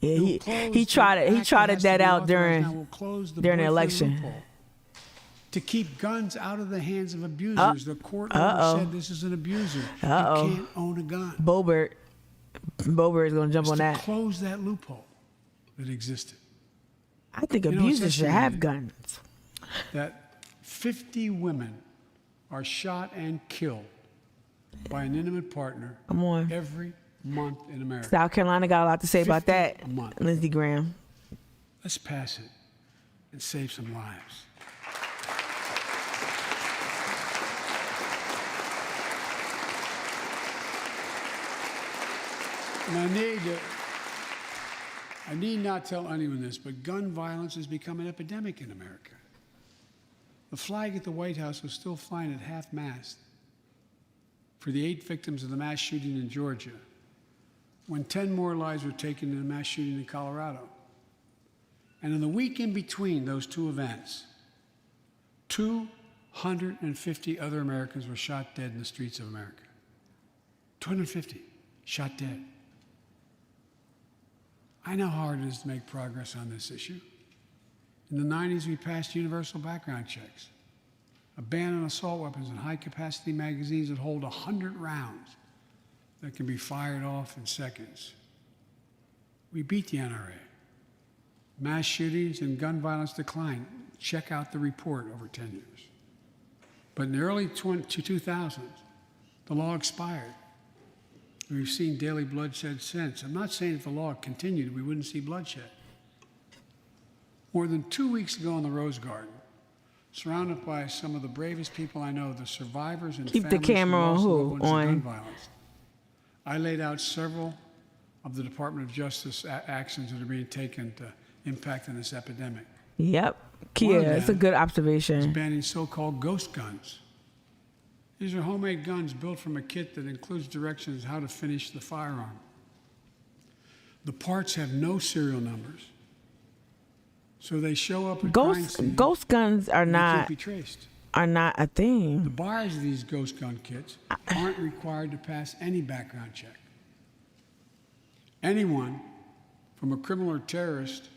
Yeah, It will he close trotted the act trotted has to that be out authorized now. We'll close during the boyfriend election. loophole. To keep guns out of the hands of abusers. The court order said this is an abuser. You can't own a gun. Bobert is gonna jump on To that. close that loophole that existed. I think You know, it's abusers should have estimated guns. That 50 women are shot and killed by an intimate partner Come on. every month in America. South Carolina got a lot to say about 50 that. a month. Lindsey Graham. Let's pass it and save some lives. And I need not tell anyone this, but gun violence has become an epidemic in America. The flag at the White House was still flying at half-mast for the 8 victims of the mass shooting in Georgia, when 10 more lives were taken in a mass shooting in Colorado. And in the week in between those two events, 250 other Americans were shot dead in the streets of America. 250 shot dead. I know how hard it is to make progress on this issue. In the 90s, we passed universal background checks, a ban on assault weapons and high-capacity magazines that hold 100 rounds that can be fired off in seconds. We beat the NRA. Mass shootings and gun violence declined. Check out the report over 10 years. But in the early 2000s, the law expired. We've seen daily bloodshed since. I'm not saying if the law continued, we wouldn't see bloodshed. More than 2 weeks ago in the Rose Garden, surrounded by some of the bravest people I know, the survivors and Keep the families camera who on lost who? loved ones to On- gun violence, I laid out several of the Department of Justice actions that are being taken to impact on this epidemic. Yep. One of Yeah, it's a them good is observation. banning so-called ghost guns. These are homemade guns built from a kit that includes directions how to finish the firearm. The parts have no serial numbers, so they show up at crime scenes. Ghost guns are and they can't not be traced. a The thing. buyers of these ghost gun kits aren't required to pass any background check. Anyone, from a criminal or terrorist,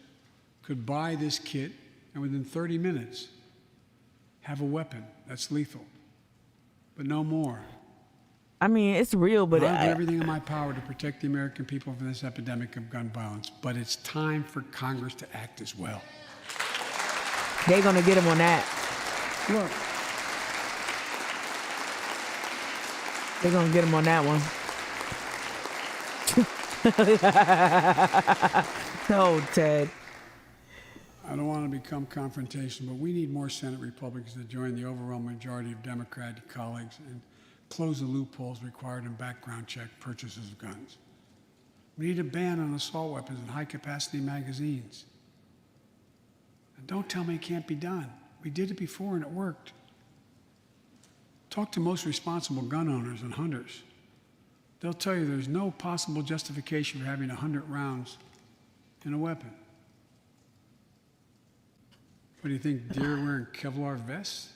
could buy this kit and within 30 minutes have a weapon that's lethal, but no more. I mean, it's real, but I'll do everything in my power to protect the American people from this epidemic of gun violence, but it's time for Congress to act as well. they're gonna get him on that. Look, They're gonna get him on that one. No, Ted. I don't want to become confrontational, but we need more Senate Republicans to join the overwhelming majority of Democratic colleagues and close the loopholes required in background check purchases of guns. We need a ban on assault weapons and high-capacity magazines. And don't tell me it can't be done. We did it before and it worked. Talk to most responsible gun owners and hunters. They'll tell you there's no possible justification for having 100 rounds in a weapon. What do you think, deer wearing Kevlar vests?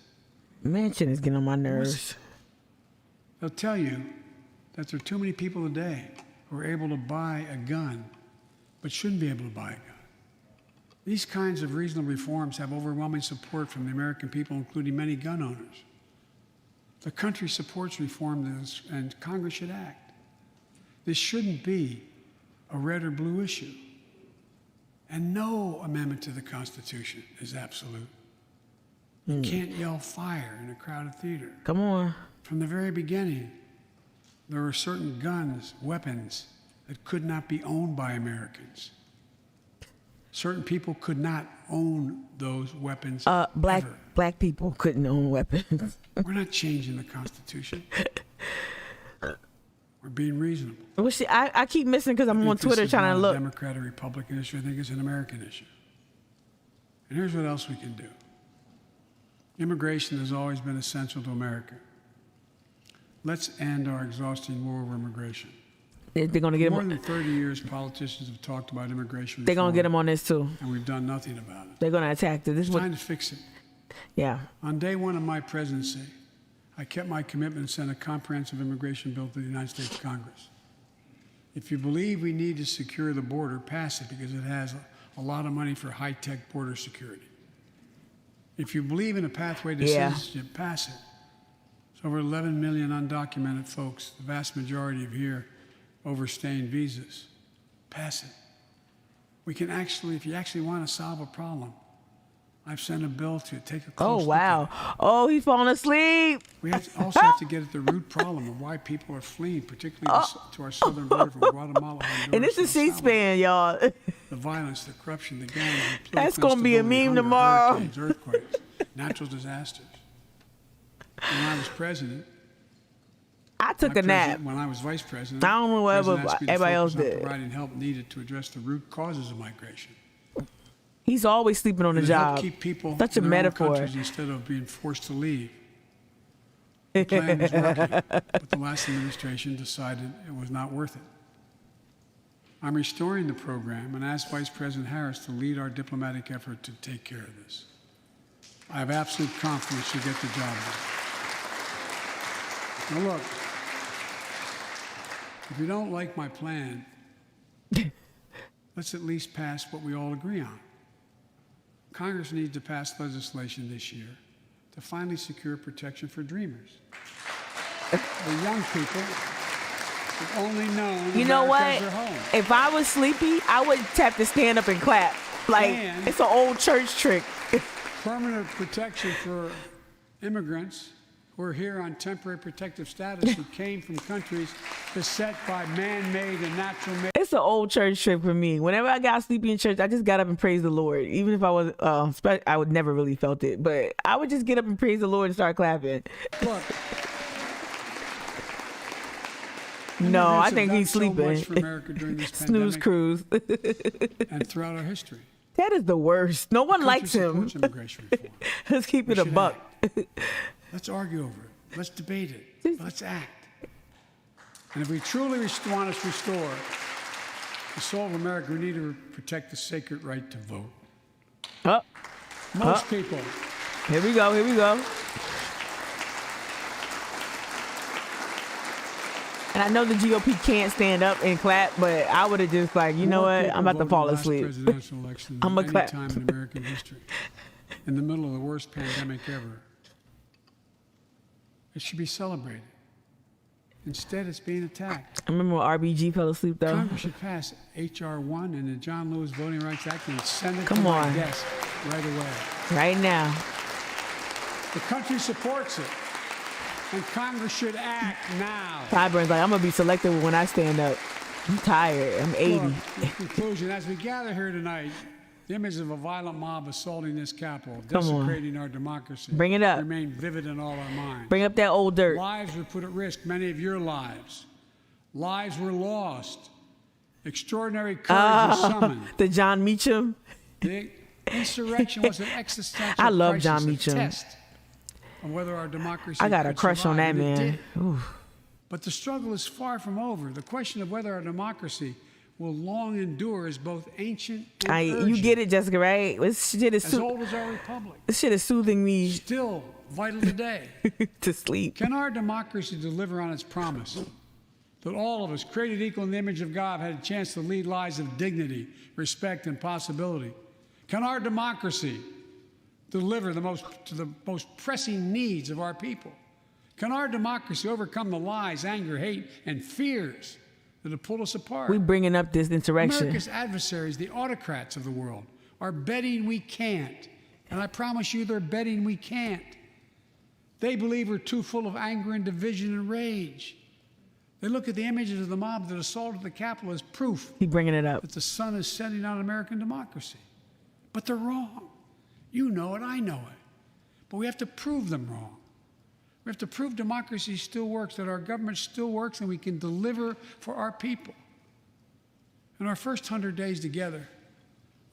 Manchin is getting on my nerves. They'll tell you that there are too many people today who are able to buy a gun but shouldn't be able to buy a gun. These kinds of reasonable reforms have overwhelming support from the American people, including many gun owners. The country supports reform and Congress should act. This shouldn't be a red or blue issue. And no amendment to the Constitution is absolute. You can't yell fire in a crowded theater. Come on. From the very beginning, there were certain guns, weapons, that could not be owned by Americans. Certain people could not own those weapons Black ever. black people couldn't own weapons. We're not changing the Constitution. We're being reasonable. Well, see, I keep missing because I'm on This Twitter is trying not to a look. Democrat or Republican issue. I think it's an American issue. And here's what else we can do. Immigration has always been essential to America. Let's end our exhausting war over immigration. They're gonna get For more him. than 30 years, politicians have talked about immigration reform. They're gonna get him on this too. And we've done nothing about it. They're gonna attack this. This is It's what. time to fix it. Yeah. On day one of my presidency, I kept my commitment and sent a comprehensive immigration bill to the United States Congress. If you believe we need to secure the border, pass it because it has a lot of money for high-tech border security. If you believe in a pathway to Yeah. citizenship, pass it. There's over 11 million undocumented folks, the vast majority of here overstaying visas. Pass it. We can actually, if you actually want to solve a problem, I've sent a bill to take a close Oh look wow. at it. Oh, he's falling asleep. We also have to get at the root problem of why people are fleeing, particularly to our southern border from Guatemala, Honduras, And this is and El Salvador. C-SPAN, y'all. The violence, the corruption, the gangs, the That's political gonna be a instability, meme hunger, tomorrow. hurricanes, earthquakes, natural disasters. When I was president, I took a nap. when I was vice president, I don't know what the president asked me to everybody else focus on did. providing help needed to address the root causes of migration. He's always sleeping on the And to help job. keep people Such a in their own metaphor. countries instead of being forced to leave. The plan was working, but the last administration decided it was not worth it. I'm restoring the program and asked Vice President Harris to lead our diplomatic effort to take care of this. I have absolute confidence she'll get the job done. Now look, if you don't like my plan, let's at least pass what we all agree on. Congress needs to pass legislation this year to finally secure protection for dreamers. The young people have only known You know America what? as their home. If I was sleepy, I would have to stand up and clap. Like, And- it's an old church trick. Permanent protection for immigrants who are here on temporary protective status who came from countries beset by man-made and natural-made. It's an old church trick for me. Whenever I got sleepy in church, I just got up and praised the Lord. Even if I was, I would never really felt it, but I would just get up and praise the Lord and start clapping. Look, No, I immigrants think have he's done so much sleeping. for America during this Snooze pandemic cruise. and throughout our history. That is the worst. No one likes Country him. supports immigration reform. Let's keep We it a should buck. act. Let's argue over it. Let's debate it. Let's act. And if we truly want to restore the soul of America, we need to protect the sacred right to vote. Oh, Most people, here we go. Here we go. And I know the GOP can't stand up and clap, but I would have just like, you know more what? people I'm about to voted fall in the last asleep. presidential election I'ma than any clap. time in American history. In the middle of the worst pandemic ever. It should be celebrated. Instead, it's being attacked. I remember when RBG fell asleep though. Congress should pass H.R. 1 and the John Lewis Voting Rights Act and send it to Come my on. desk right away. Right now. The country supports it, and Congress should act now. Tyburn's like, I'm gonna be selective when I stand up. I'm tired. I'm 80. Look, in conclusion, as we gather here tonight, the image of a violent mob assaulting this Capitol, Come on. desecrating our democracy, Bring it up. remain vivid in all our minds. Bring up that old dirt. Lives were put at risk, many of your lives. Lives were lost. Extraordinary courage was summoned. The John Meacham. The insurrection was an existential I love crisis, John a Meacham. test of whether our democracy I got a could crush on survive, that and it man. did. Ooh. But the struggle is far from over. The question of whether our democracy will long endure is both ancient and You urgent. get it, Jessica, right? This shit is As old as our republic, soothing me still vital today. to sleep. Can our democracy deliver on its promise that all of us, created equal in the image of God, had a chance to lead lives of dignity, respect, and possibility? Can our democracy deliver to the most pressing needs of our people? Can our democracy overcome the lies, anger, hate, and fears that have pulled us apart? We bringing up this insurrection. America's adversaries, the autocrats of the world, are betting we can't. And I promise you, they're betting we can't. They believe we're too full of anger and division and rage. They look at the images of the mob that assaulted the Capitol as proof Keep bringing it up. that the sun is setting on American democracy. But they're wrong. You know it, I know it. But we have to prove them wrong. We have to prove democracy still works, that our government still works, and we can deliver for our people. In our first 100 days together,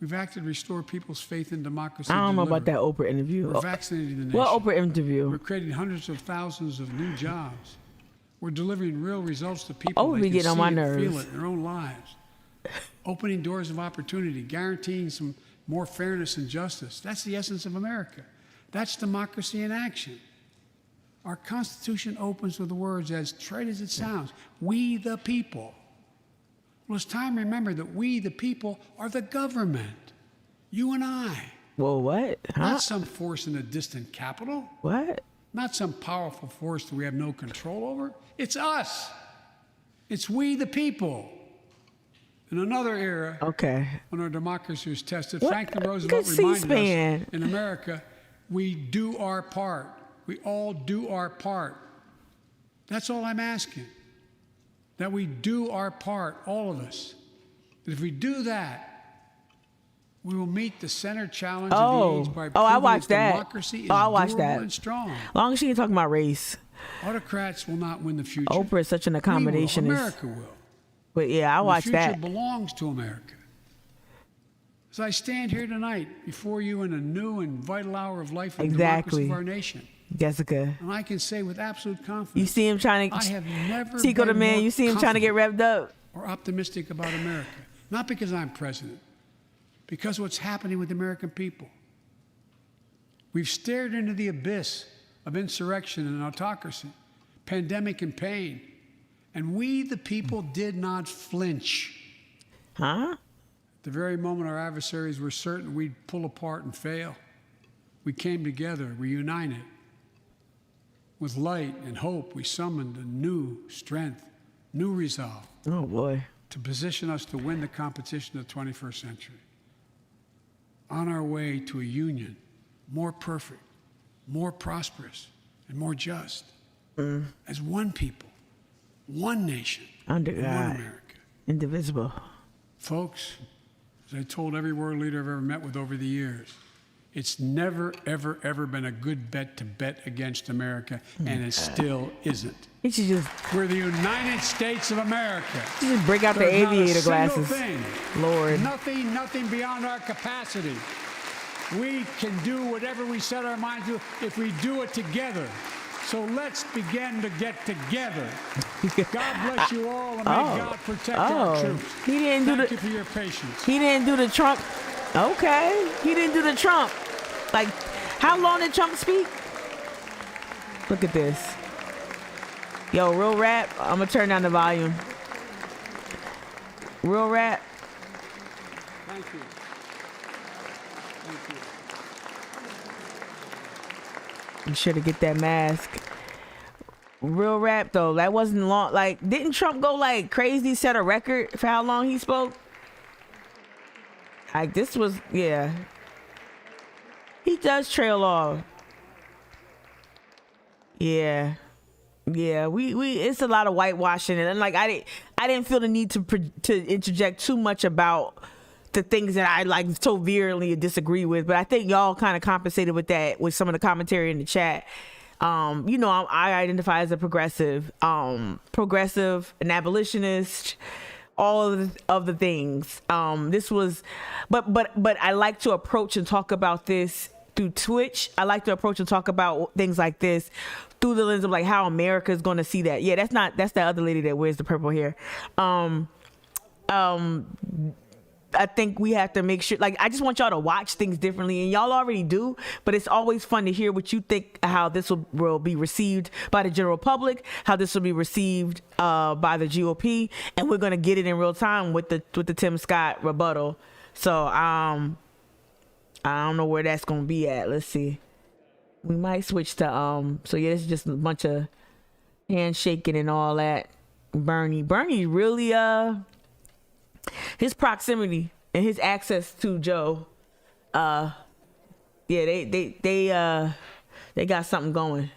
we've acted to restore people's faith in democracy. I don't know and about that deliver. Oprah interview. We're vaccinating the nation. What Oprah interview? We're creating hundreds of thousands of new jobs. We're delivering real results to people. Oprah They be can getting on see my it, feel nerves. it in their own lives. Opening doors of opportunity, guaranteeing some more fairness and justice. That's the essence of America. That's democracy in action. Our Constitution opens with the words, as trite as it sounds, we the people. Well, it's time to remember that we the people are the government. You and I. Well, what? Huh? Not some force in a distant capital. What? Not some powerful force that we have no control over. It's us. It's we the people. In another era, Okay. when our democracy was tested, What? Franklin Good Roosevelt reminded C-SPAN. us, in America, we do our part. We all do our part. That's all I'm asking. That we do our part, all of us. That if we do that, we will meet the center challenge of the age by proving I watched that. democracy is I watched durable that. and strong. Long as she ain't talking about race. Autocrats will not win the future. Oprah is such an We will. accommodationist. America will. But yeah, I watched The future that. belongs to America. As I stand here tonight before you in a new and vital hour of life and democracy Exactly. of our nation, Jessica. and I can say with absolute confidence, You see him trying I to have never Tico the been man, more you see him trying to get revved up. or optimistic about America. Not because I'm president, because of what's happening with the American people. We've stared into the abyss of insurrection and autocracy, pandemic and pain, and we, the people, did not flinch. Huh? The very moment our adversaries were certain we'd pull apart and fail, we came together, we united. With light and hope, we summoned a new strength. new resolve Oh boy. to position us to win the competition of the 21st century. On our way to a union more perfect, more prosperous, and more just. As one people, one nation, Under and God. one America. Indivisible. Folks, as I told every world leader I've ever met with over the years, it's never, ever, ever been a good bet to bet against America, and it still isn't. He should just We're the United States of America. break out the There's not a aviator single glasses. thing, Lord. nothing beyond our capacity. We can do whatever we set our minds to if we do it together. So let's begin to get together. God bless you all, and may God protect our troops. He didn't do Thank the you for your patience. He didn't do the Trump. Okay. He didn't do the Trump. Like, how long did Trump speak? Look at this. Yo, real rap. I'm gonna turn down the volume. Real rap. Thank you. Thank you. Be sure to get that mask. Real rap though. That wasn't long. Like, didn't Trump go like crazy, set a record for how long he spoke? Like, this was, yeah. He does trail off. Yeah. Yeah, we it's a lot of whitewashing, and like I didn't feel the need to interject too much about the things that I like so virulently disagree with, but I think y'all kind of compensated with that with some of the commentary in the chat. You know, I identify as a progressive, an abolitionist, all of the things. This was, but I like to approach and talk about this through Twitch. I like to approach and talk about things like this through the lens of like how America is going to see that. Yeah, that's the other lady that wears the purple hair. I think we have to make sure, like, I just want y'all to watch things differently, and y'all already do, but it's always fun to hear what you think, how this will be received by the general public, how this will be received by the GOP, and we're going to get it in real time with the Tim Scott rebuttal. So I don't know where that's going to be at. Let's see. We might switch to so yeah, this is just a bunch of handshaking and all that. Bernie really his proximity and his access to Joe, yeah, they got something going,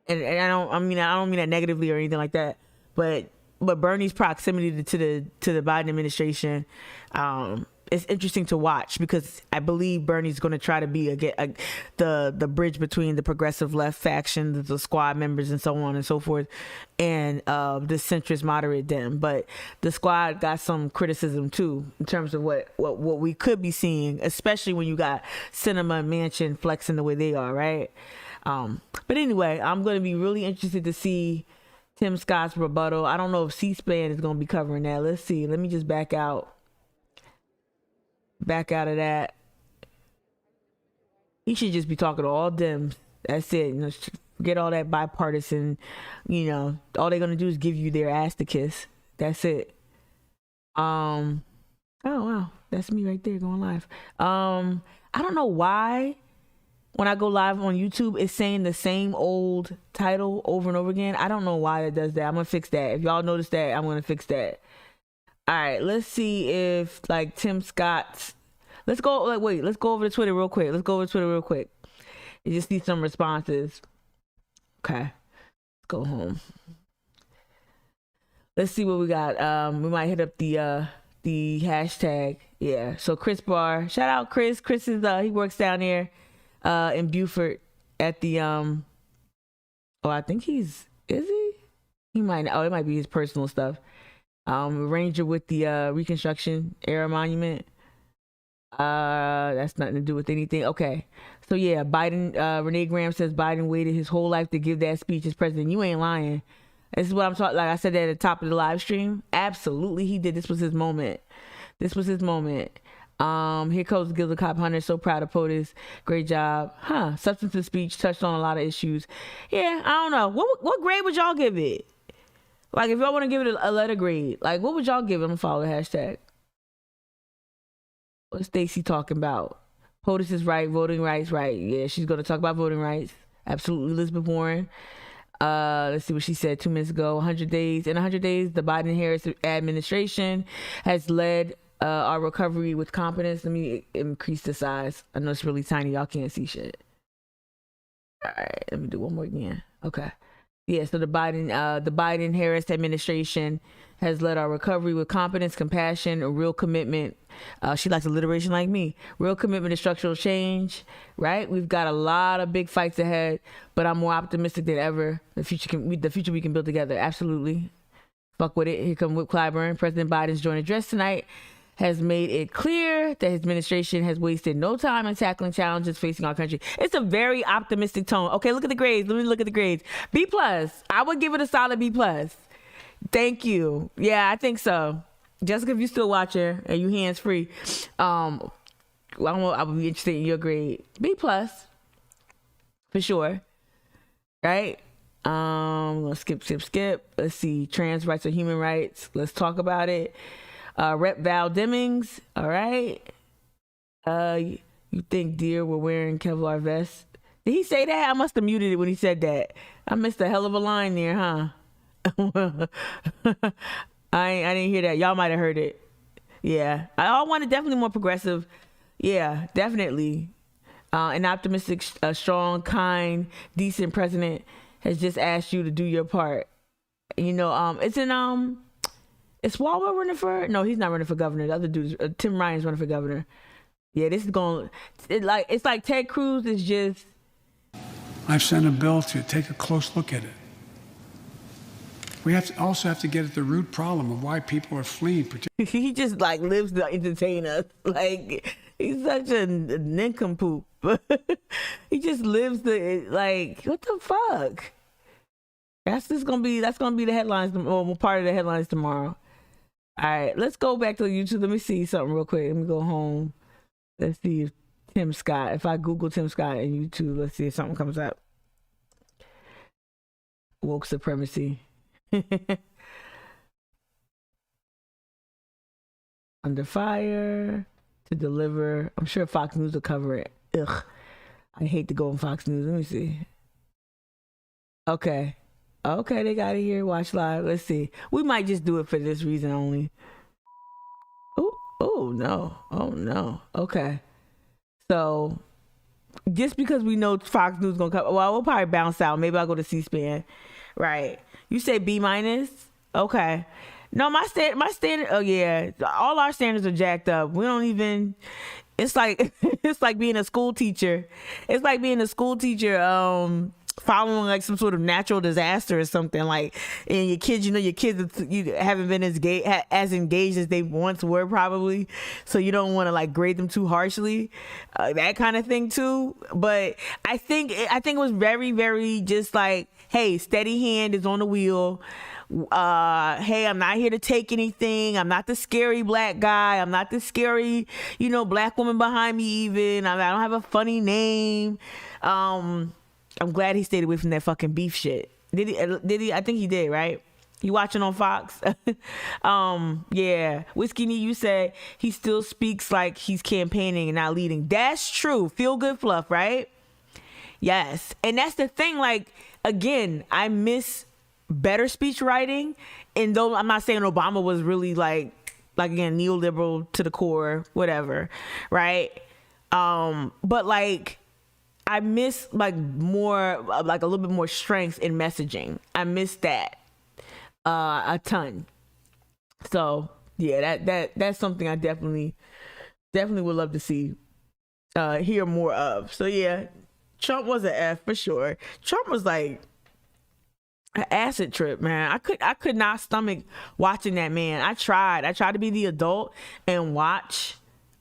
and I don't mean that negatively or anything like that, but Bernie's proximity to the Biden administration, it's interesting to watch, because I believe Bernie's going to try to be the bridge between the progressive left faction, the squad members, and so on and so forth, and the centrist moderate Dem. But the squad got some criticism too in terms of what we could be seeing, especially when you got Sinema and Manchin flexing the way they are, right? But anyway, I'm going to be really interested to see Tim Scott's rebuttal. I don't know if C-SPAN is going to be covering that. Let's see. Let me just back out of that. He should just be talking to all Dems. That's it. You know, forget all that bipartisan. You know, all they're gonna do is give you their ass to kiss. That's it. Oh wow, that's me right there going live. I don't know why when I go live on YouTube it's saying the same old title over and over again. I don't know why it does that. I'm gonna fix that. If y'all notice that, I'm gonna fix that. All right, let's see if like Tim Scott's. Let's go over to Twitter real quick. You just need some responses. Okay, let's go home. Let's see what we got. We might hit up the hashtag. Yeah. So Chris Barr, shout out Chris. Chris is he works down there in Beaufort at the I think is he? He might. Oh, it might be his personal stuff. Ranger with the Reconstruction Era Monument. That's nothing to do with anything. Okay. So yeah, Biden, Renee Graham says Biden waited his whole life to give that speech as president. You ain't lying. This is what I'm talking, like I said at the top of the live stream. Absolutely he did. This was his moment. Here comes Gilda Cop Hunter. So proud of POTUS. Great job. Substantive speech, touched on a lot of issues. Yeah, I don't know. What grade would y'all give it? Like, if y'all want to give it a letter grade, like, what would y'all give it? I'm going to follow the hashtag. What's Stacey talking about? POTUS is right. Voting rights, right. Yeah, she's going to talk about voting rights. Absolutely. Elizabeth Warren. Let's see what she said 2 minutes ago. 100 days. In 100 days, the Biden-Harris administration has led our recovery with competence. Let me increase the size. I know it's really tiny. Y'all can't see shit. All right, let me do one more again. Okay. Yeah, so the Biden-Harris administration has led our recovery with competence, compassion, a real commitment. She likes alliteration like me. Real commitment to structural change, right? We've got a lot of big fights ahead, but I'm more optimistic than ever. The future we can build together. Absolutely. Fuck with it. Here come Whip Clyburn. President Biden's joint address tonight has made it clear that his administration has wasted no time in tackling challenges facing our country. It's a very optimistic tone. Okay, look at the grades. Let me look at the grades. B+. I would give it a solid B+. Thank you. Yeah, I think so. Jessica, if you still watching and you hands free, I would be interested in your grade. B+, for sure. Right? I'm gonna skip. Let's see. Trans rights or human rights. Let's talk about it. Rep Val Demings, all right. You think deer were wearing Kevlar vests? Did he say that? I must have muted it when he said that. I missed a hell of a line there, huh? I didn't hear that. Y'all might have heard it. Yeah, I wanted definitely more progressive. Yeah, definitely. An optimistic, strong, kind, decent president has just asked you to do your part. You know, it's in Is Swalwell running for? No, he's not running for governor. The other dude, Tim Ryan's running for governor. Yeah, this is going. It's like Ted Cruz is just. I've sent a bill to take a close look at it. We also have to get at the root problem of why people are fleeing. He just like lives to entertain us. Like he's such a nincompoop. He just lives to like what the fuck. That's gonna be the headlines. Well, part of the headlines tomorrow. All right, let's go back to YouTube. Let me see something real quick. Let me go home. Let's see if Tim Scott. If I Google Tim Scott and YouTube, let's see if something comes up. Woke supremacy. Under fire to deliver. I'm sure Fox News will cover it. Ugh. I hate to go on Fox News. Let me see. Okay, they got it here. Watch live. Let's see. We might just do it for this reason only. Oh no. Okay. So, just because we know Fox News gonna come, well, we'll probably bounce out. Maybe I'll go to C-SPAN. Right. You say B-? Okay. No, my standard. Oh yeah, all our standards are jacked up. We don't even. It's like it's like being a school teacher. It's like being a school teacher. Following like some sort of natural disaster or something, like, and your kids, you haven't been as engaged as they once were probably, so you don't want to like grade them too harshly, that kind of thing too. But I think it was very, very just like, hey, steady hand is on the wheel. Hey, I'm not here to take anything. I'm not the scary black guy. I'm not the scary, black woman behind me even. I don't have a funny name. I'm glad he stayed away from that fucking beef shit. Did he? I think he did, right? You watching on Fox? Yeah. Whiskey Knee, you said he still speaks like he's campaigning and not leading. That's true. Feel good fluff, right? Yes. And that's the thing. Like, again, I miss better speech writing. And though I'm not saying Obama was really like again, neoliberal to the core, whatever, right? But like, I miss like more, like a little bit more strength in messaging. I miss that a ton. So yeah, that's something I definitely would love to see, hear more of. So yeah, Trump was an F for sure. Trump was like an acid trip, man. I could not stomach watching that man. I tried to be the adult and watch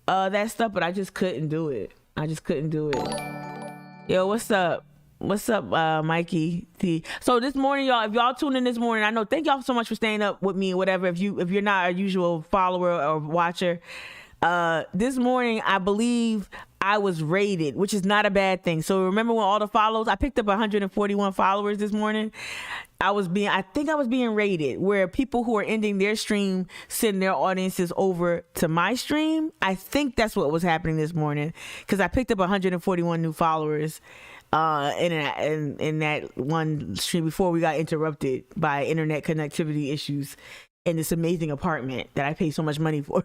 that stuff, but I just couldn't do it. Yo, what's up? Mikey T? So this morning, y'all, if y'all tune in this morning, I know, thank y'all so much for staying up with me, whatever. If you're not a usual follower or watcher, this morning, I believe I was rated, which is not a bad thing. So remember when all the follows, I picked up 141 followers this morning. I think I was being rated, where people who are ending their stream send their audiences over to my stream. I think that's what was happening this morning, because I picked up 141 new followers. in that one stream before we got interrupted by internet connectivity issues in this amazing apartment that I pay so much money for.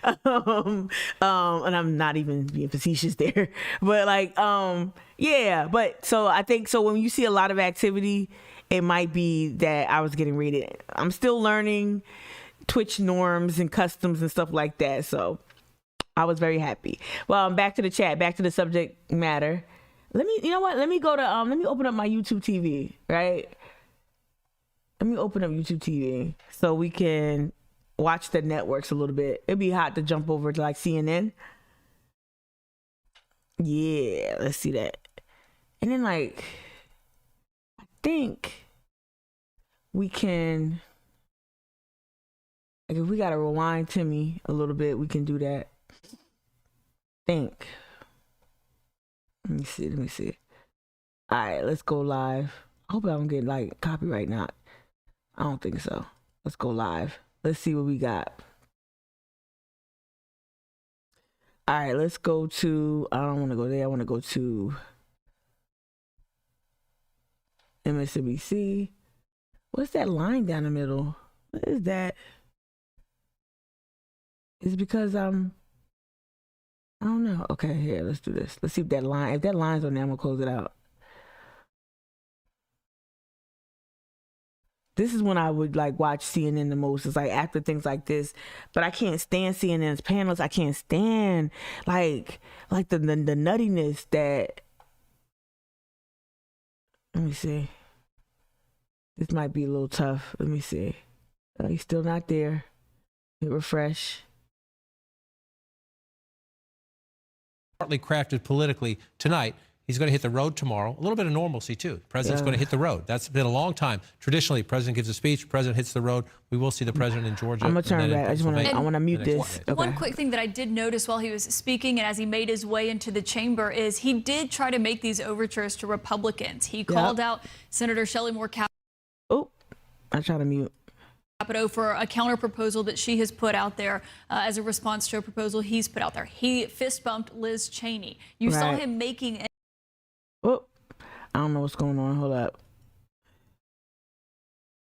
And I'm not even being facetious there, but like, yeah, but so I think so when you see a lot of activity, it might be that I was getting rated. I'm still learning Twitch norms and customs and stuff like that. So I was very happy. Well, back to the chat, back to the subject matter. You know what? Let me go to, let me open up my YouTube TV, right? Let me open up YouTube TV so we can watch the networks a little bit. It'd be hot to jump over to like CNN. Yeah, let's see that. And then like, I think we can, like if we gotta rewind Timmy a little bit, we can do that. Think. Let me see. All right, let's go live. I hope I don't get like copyright not. I don't think so. Let's go live. Let's see what we got. All right, let's go to, I don't want to go there. I want to go to MSNBC. What's that line down the middle? What is that? It's because I don't know. Okay, here, let's do this. Let's see if that line's on there, I'm gonna close it out. This is when I would like watch CNN the most. It's like after things like this, but I can't stand CNN's panels. I can't stand like the nuttiness that. Let me see. This might be a little tough. Let me see. He's still not there. Hit refresh. Partly crafted politically tonight. He's going to hit the road tomorrow. A little bit of normalcy, too. The president's going to hit the road. That's been a long time. Traditionally, the president gives a speech, the president hits the road. We will see the president in Georgia. I'm going to turn back. I want to mute this. Okay. One quick thing that I did notice while he was speaking and as he made his way into the chamber is he did try to make these overtures to Republicans. He called out Senator Shelley Moore Capito. Oh, I tried to mute. For a counter proposal that she has put out there as a response to a proposal he's put out there. He fist bumped Liz Cheney. You saw him making. Oh, I don't know what's going on. Hold up.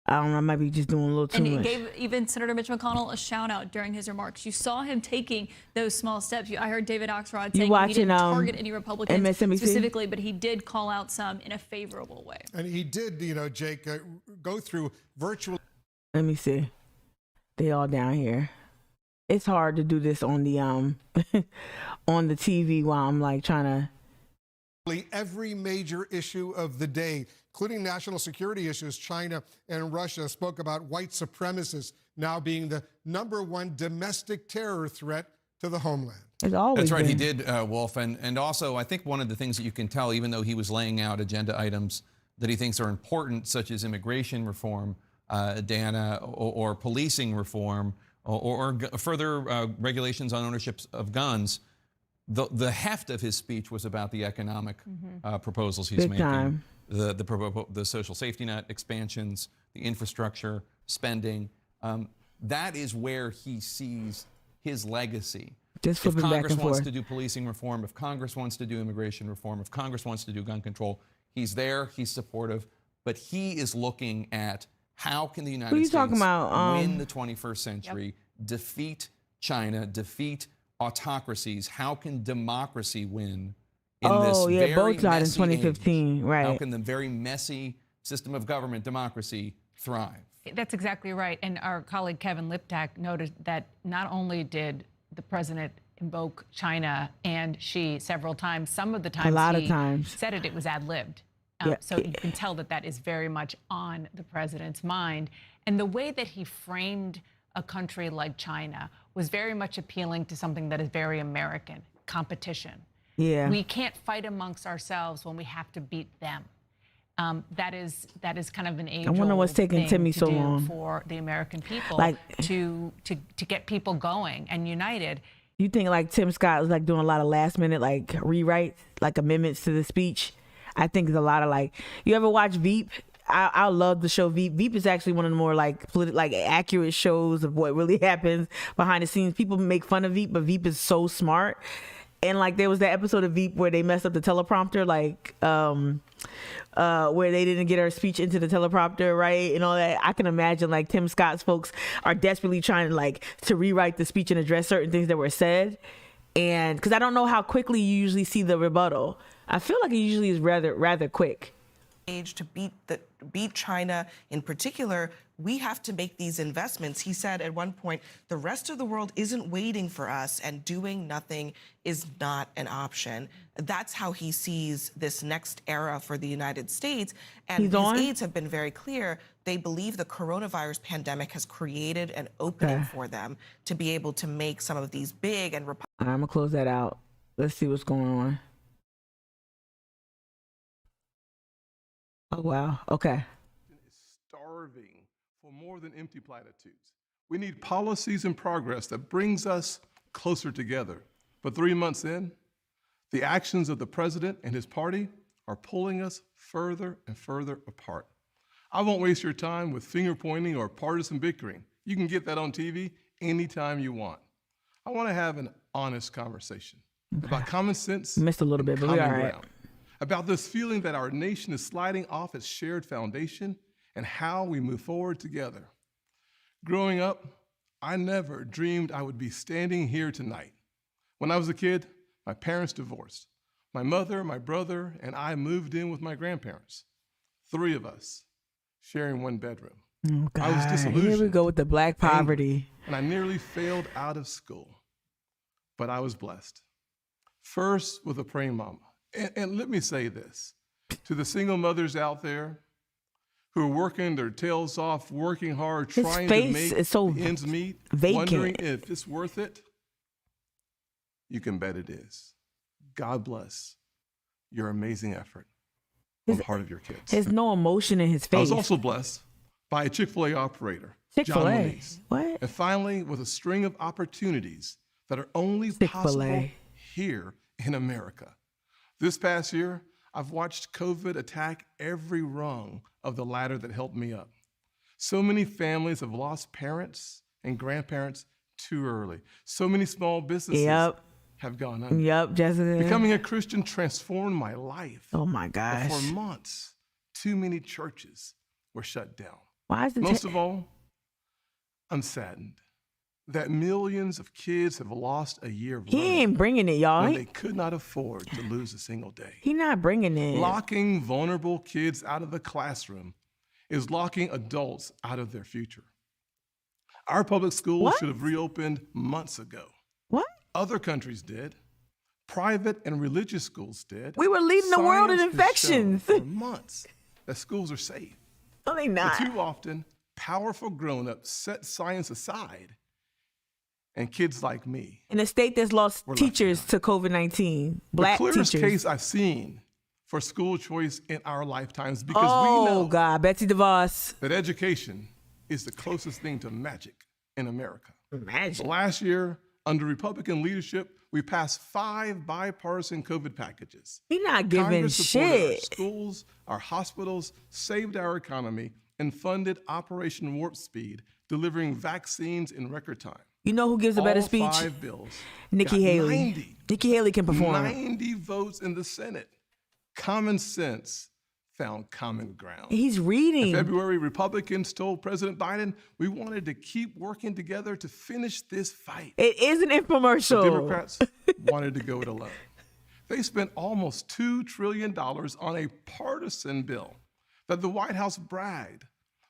I don't know. I might be just doing a little too much. And he gave even Senator Mitch McConnell a shout out during his remarks. You saw him taking those small steps. I heard David Oxrod saying he didn't target any Republicans MSNBC? specifically, but he did call out some in a favorable way. And he did, Jake, go through virtual. Let me see. They all down here. It's hard to do this on the on the TV while I'm like trying to. Every major issue of the day, including national security issues. China and Russia spoke about white supremacists now being the #1 domestic terror threat to the homeland. It's always That's right, been. he did, Wolf. And also, I think one of the things that you can tell, even though he was laying out agenda items that he thinks are important, such as immigration reform, Dana, or policing reform, or further regulations on ownership of guns, the heft of his speech was about the economic proposals he's Big making. time. The social safety net expansions, the infrastructure spending. That is where he sees his legacy. Just If flipping back Congress and wants forth. to do policing reform, if Congress wants to do immigration reform, if Congress wants to do gun control, he's there, he's supportive, but he is looking at how can the United States talking about? win the 21st century, defeat China, defeat autocracies. How can democracy win in this very both died in messy 2015, age? right. How can the very messy system of government, democracy, thrive? That's exactly right. And our colleague Kevin Liptak noted that not only did the president invoke China and Xi several times, some of the times he said it was ad-libbed. So you can tell that is very much on the president's mind. And the way that he framed a country like China was very much appealing to something that is very American, competition. Yeah. We can't fight amongst ourselves when we have to beat them. That is kind of an age-old I wonder what's taking thing Timmy to so do long for the American people, like to get people going and united. You think like Tim Scott was like doing a lot of last minute like rewrites, like amendments to the speech? I think there's a lot of like, you ever watch Veep? I love the show Veep. Veep is actually one of the more like accurate shows of what really happens behind the scenes. People make fun of Veep, but Veep is so smart. And like there was that episode of Veep where they messed up the teleprompter, like where they didn't get her speech into the teleprompter, right? And all that. I can imagine like Tim Scott's folks are desperately trying to rewrite the speech and address certain things that were said. And because I don't know how quickly you usually see the rebuttal. I feel like it usually is rather quick. To beat China in particular, we have to make these investments. He said at one point, the rest of the world isn't waiting for us, and doing nothing is not an option. That's how he sees this next era for the United States. And his aides have been very clear. They believe the coronavirus pandemic has created an opening for them to be able to make some of these big and I'm going to close that out. Let's see what's going on. Oh, wow. Okay. Is starving for more than empty platitudes. We need policies and progress that brings us closer together. But 3 months in, the actions of the president and his party are pulling us further and further apart. I won't waste your time with finger pointing or partisan bickering. You can get that on TV anytime you want. I want to have an honest conversation about common sense. Missed a little bit, but we all right. About this feeling that our nation is sliding off its shared foundation and how we move forward together. Growing up, I never dreamed I would be standing here tonight. When I was a kid, my parents divorced. My mother, my brother, and I moved in with my grandparents. 3 of us sharing one bedroom. Oh, God. I was disillusioned. Here we go with the black poverty. And I nearly failed out of school. But I was blessed. First, with a praying mama. And let me say this, to the single mothers out there who are working their tails off, working hard, trying to make ends meet, wondering if it's worth it, you can bet it is. God bless your amazing effort on the part of your kids. There's no emotion in his face. I was also blessed by a Chick-fil-A operator, John Muniz. What? And finally, with a string of opportunities that are only possible here in America. This past year, I've watched COVID attack every rung of the ladder that helped me up. So many families have lost parents and grandparents too early. So many small businesses have gone under. Yep, Jessica. Becoming a Christian transformed my life. Oh my gosh. But for months, too many churches were shut down. Why is it Most of all, I'm saddened that millions of kids have lost a year of learning. He ain't bringing it, y'all. When they could not afford to lose a single day. He not bringing it. Locking vulnerable kids out of the classroom is locking adults out of their future. Our public schools should have reopened months ago. What? Other countries did. Private and religious schools did. We were leading the world in infections. For months that schools are safe. No, they not. But too often, powerful grown-ups set science aside. And kids like me. In a state that's lost teachers to COVID-19, black teachers. The clearest case I've seen for school choice in our lifetimes because we know God, Betsy DeVos. that education is the closest thing to magic in America. Magic. Last year, under Republican leadership, we passed 5 bipartisan COVID packages. He's not giving Congress supported shit. Our schools, our hospitals, saved our economy, and funded Operation Warp Speed, delivering vaccines in record time. You know who gives a better speech? 5 bills. Nikki Haley. 90, Nikki Haley can perform. 90 votes in the Senate. Common sense found common ground. He's reading. In February, Republicans told President Biden we wanted to keep working together to finish this fight. It is an infomercial. The Democrats wanted to go it alone. They spent almost $2 trillion on a partisan bill that the White House bragged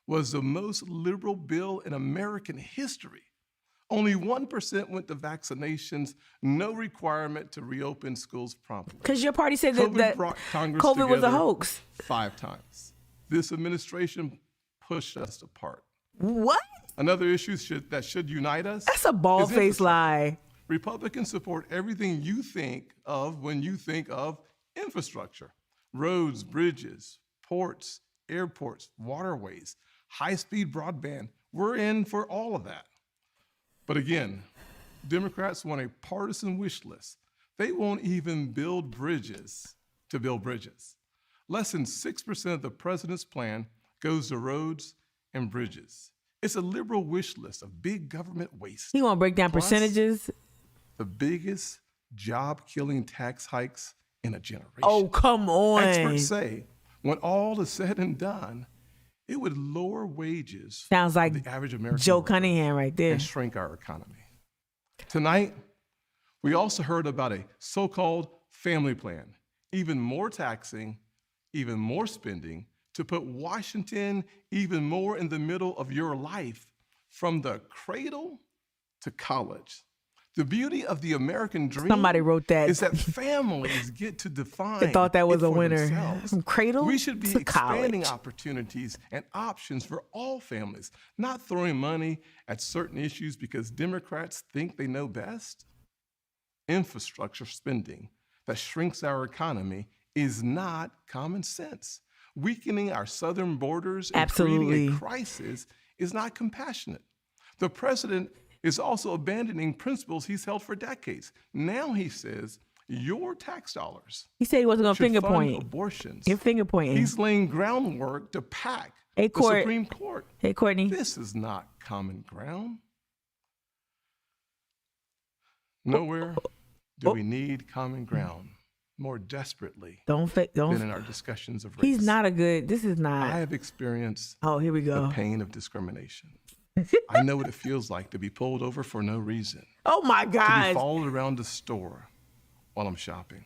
was the most liberal bill in American history. Only 1% went to vaccinations, no requirement to reopen schools promptly. Because your party said that COVID was a hoax. 5 times. This administration pushed us apart. What? Another issue that should unite us. That's a bald-faced lie. Republicans support everything you think of when you think of infrastructure. Roads, bridges, ports, airports, waterways, high-speed broadband. We're in for all of that. But again, Democrats want a partisan wish list. They won't even build bridges to build bridges. Less than 6% of the president's plan goes to roads and bridges. It's a liberal wish list of big government waste. He won't break down percentages. The biggest job-killing tax hikes in a generation. Oh, come on. Experts say when all is said and done, it would lower wages Sounds like of the average American Joe worker Cunningham right there. and shrink our economy. Tonight, we also heard about a so-called family plan, even more taxing, even more spending, to put Washington even more in the middle of your life, from the cradle to college. The beauty of the American dream, Somebody wrote that. is that families get to define I thought that was it a for winner. themselves. From cradle We should be to expanding college. opportunities and options for all families, not throwing money at certain issues because Democrats think they know best. Infrastructure spending that shrinks our economy is not common sense. Weakening our southern borders and creating a crisis is not compassionate. The president is also abandoning principles he's held for decades. Now he says your tax dollars. He said he wasn't going to should finger fund point. abortions. You're finger pointing. He's laying groundwork to pack Hey, the Supreme Court. Hey, Courtney. This is not common ground. Nowhere do we need common ground more desperately Don't than in our discussions of race. He's not a good. This is not. I have experienced Oh, here we go. the pain of discrimination. I know what it feels like to be pulled over for no reason. Oh my To be God. followed around the store while I'm shopping.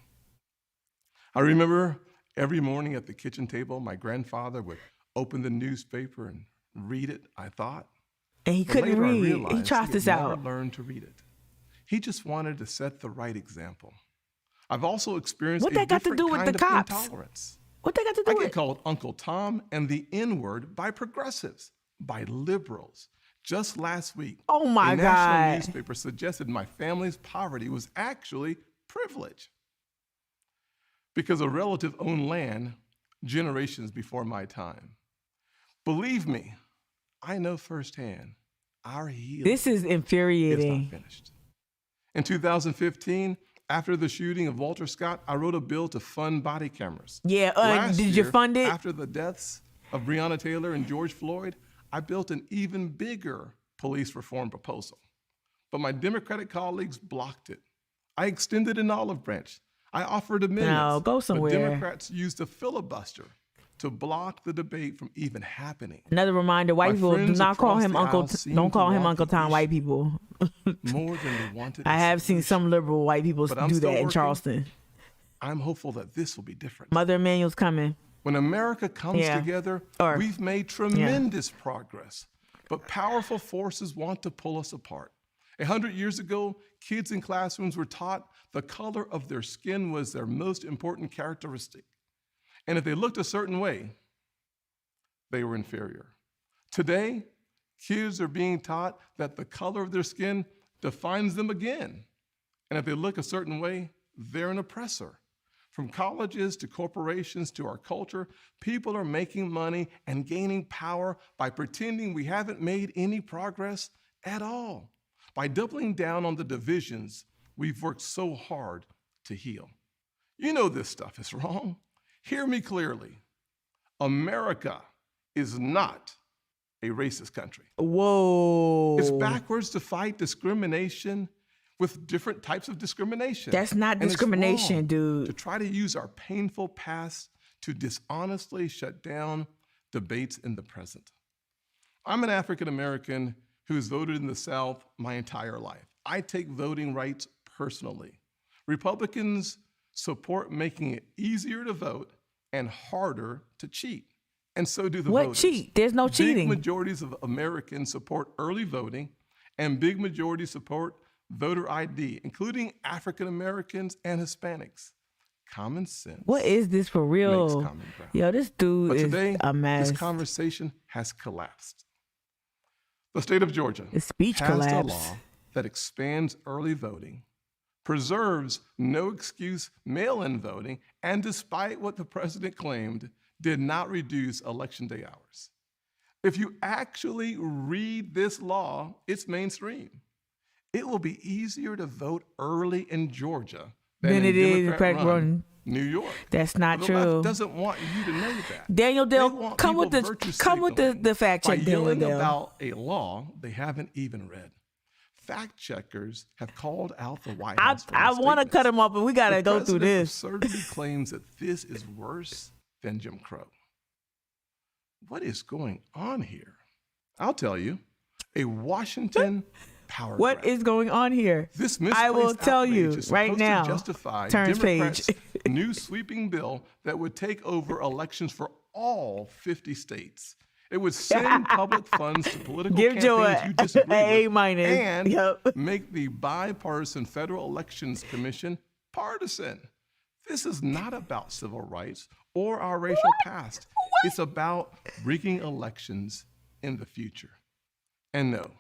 I remember every morning at the kitchen table, my grandfather would open the newspaper and read it, I thought. And he But couldn't later I read. He realized trossed he us had never out. learned to read it. He just wanted to set the right example. I've also experienced What a that got to different do with kind the of cops? intolerance. What they got to I do get with? called Uncle Tom and the N-word by progressives, by liberals. Just last week, Oh my a God. national newspaper suggested my family's poverty was actually privilege because a relative owned land generations before my time. Believe me, I know firsthand our healing This is is not infuriating. finished. In 2015, after the shooting of Walter Scott, I wrote a bill to fund body cameras. Yeah. Last Did you year, fund it? After the deaths of Breonna Taylor and George Floyd, I built an even bigger police reform proposal. But my Democratic colleagues blocked it. I extended an olive branch. I offered amendments. No, go somewhere. But Democrats used a filibuster to block the debate from even happening. Another reminder: white My people do friends not call across him the Uncle. aisle seem Don't to call him want Uncle the Tom. White issue people. More than they wanted. I have seen some liberal white people But I'm do still that in working. Charleston. I'm hopeful that this will be different. Mother Emanuel's coming. When America comes Yeah. together, Or- we've made tremendous progress. But powerful forces want to pull us apart. 100 years ago, kids in classrooms were taught the color of their skin was their most important characteristic. And if they looked a certain way, they were inferior. Today, kids are being taught that the color of their skin defines them again. And if they look a certain way, they're an oppressor. From colleges to corporations to our culture, people are making money and gaining power by pretending we haven't made any progress at all, by doubling down on the divisions we've worked so hard to heal. You know this stuff is wrong. Hear me clearly. America is not a racist country. Whoa. It's backwards to fight discrimination with different types of discrimination. That's not And it's discrimination, wrong dude. to try to use our painful past to dishonestly shut down debates in the present. I'm an African American who's voted in the South my entire life. I take voting rights personally. Republicans support making it easier to vote and harder to cheat. And so do the What voters. cheat? There's no cheating. Big majorities of Americans support early voting, and big majorities support voter ID, including African Americans and Hispanics. Common sense. What is this for real? Makes common ground. Yo, this dude But is today, a mess. this conversation has collapsed. The state of Georgia The speech passed a collapsed. law that expands early voting, preserves no excuse mail-in voting, and despite what the president claimed, did not reduce election day hours. If you actually read this law, it's mainstream. It will be easier to vote early in Georgia than Then in it is in Democrat-run New York. That's not the true. left doesn't want you to know that. Daniel They Dale, want come with people the virtue come with signaling the fact by check, Daniel yelling Dale. about a law they haven't even read. fact checkers have called out the White I House. I want to cut him off, but we got to go through this. The president absurdly claims that this is worse than Jim Crow. What is going on here? I'll tell you. A Washington power What grab. is going on here? This I will tell you right now. Justify Turns Democrats' page. new sweeping bill that would take over elections for all 50 states. It would send public funds to political Give Joe campaigns you disagree A with minus. and Yep. make the bipartisan Federal Elections Commission partisan. This is not about civil rights or our racial past. It's about rigging elections in the future. And no,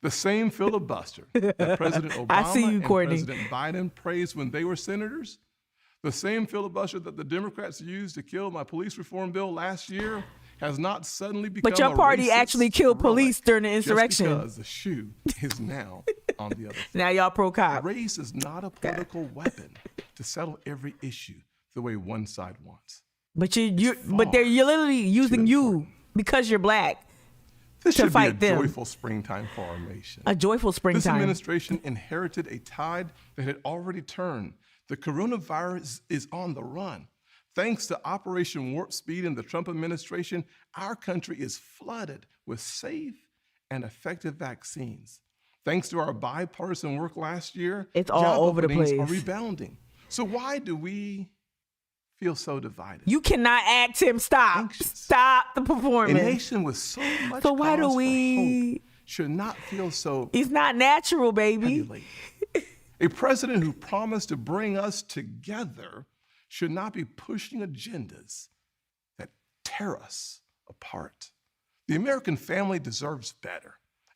the same filibuster that President Obama and President Biden praised when they were senators, the same filibuster that the Democrats used to kill my police reform bill last year has not suddenly become But your party actually killed police during the insurrection. Just because the shoe is now on the other foot. Now y'all pro-cop. Race is not a political weapon to settle every issue the way one side wants. But you're literally using you because you're black. This to should fight be a them. joyful springtime for our nation. A joyful springtime. This administration inherited a tide that had already turned. The coronavirus is on the run. Thanks to Operation Warp Speed and the Trump administration, our country is flooded with safe and effective vaccines. Thanks to our bipartisan work last year, it's all job over the openings place. Are rebounding. So why do we feel so divided? You cannot act him. Stop. Anxious. Stop the performance. A nation with so much So why do cause for we? hope should not feel so. It's not natural, baby. Heavy-laden. A president who promised to bring us together should not be pushing agendas that tear us apart. The American family deserves better,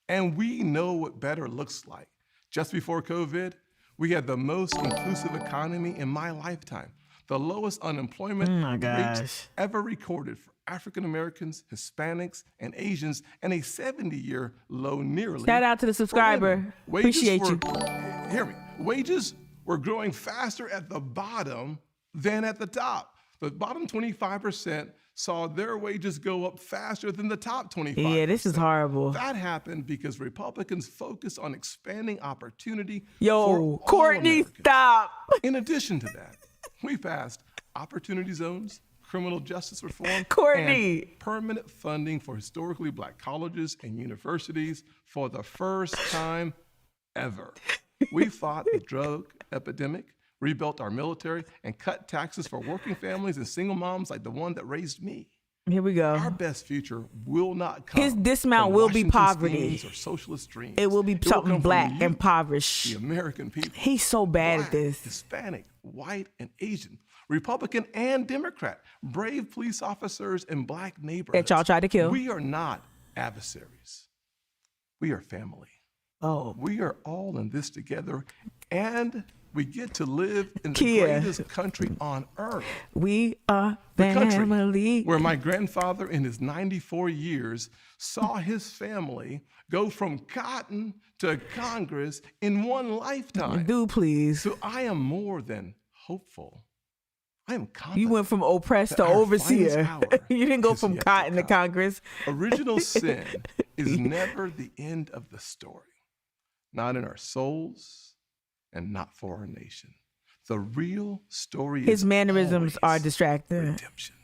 and we know what better looks like. Just before COVID, we had the most inclusive economy in my lifetime, the lowest unemployment rate ever recorded for African Americans, Hispanics, and Asians, and a 70-year low nearly. Shout out to the subscriber. Appreciate you. Hear me. Wages were growing faster at the bottom than at the top. The bottom 25% saw their wages go up faster than the top 25%. Yeah, this is horrible. That happened because Republicans focused on expanding opportunity Yo, for Courtney, all Americans. stop. In addition to that, we passed opportunity zones, criminal justice reform, Courtney, and permanent funding for historically black colleges and universities for the first time ever. We fought the drug epidemic, rebuilt our military, and cut taxes for working families and single moms like the one that raised me. Here we go. Our best future will not come. His dismount from will be Washington poverty. schemes or socialist dreams. It will be something black, impoverished. The American people. He's so bad Black, at this. Hispanic, white, and Asian, Republican and Democrat, brave police officers in black neighborhoods. That y'all tried to kill. We are not adversaries. We are family. Oh. We are all in this together, and we get to live in the Kia. greatest country on earth. We are The country family. where my grandfather in his 94 years saw his family go from cotton to Congress in one lifetime. Do please. So I am more than hopeful. I am confident. You went from oppressed that to our overseer. finest hour You didn't go is from yet to cotton to come. Congress. Original sin is never the end of the story, not in our souls and not for our nation. The real story is His mannerisms are always distracting. redemption.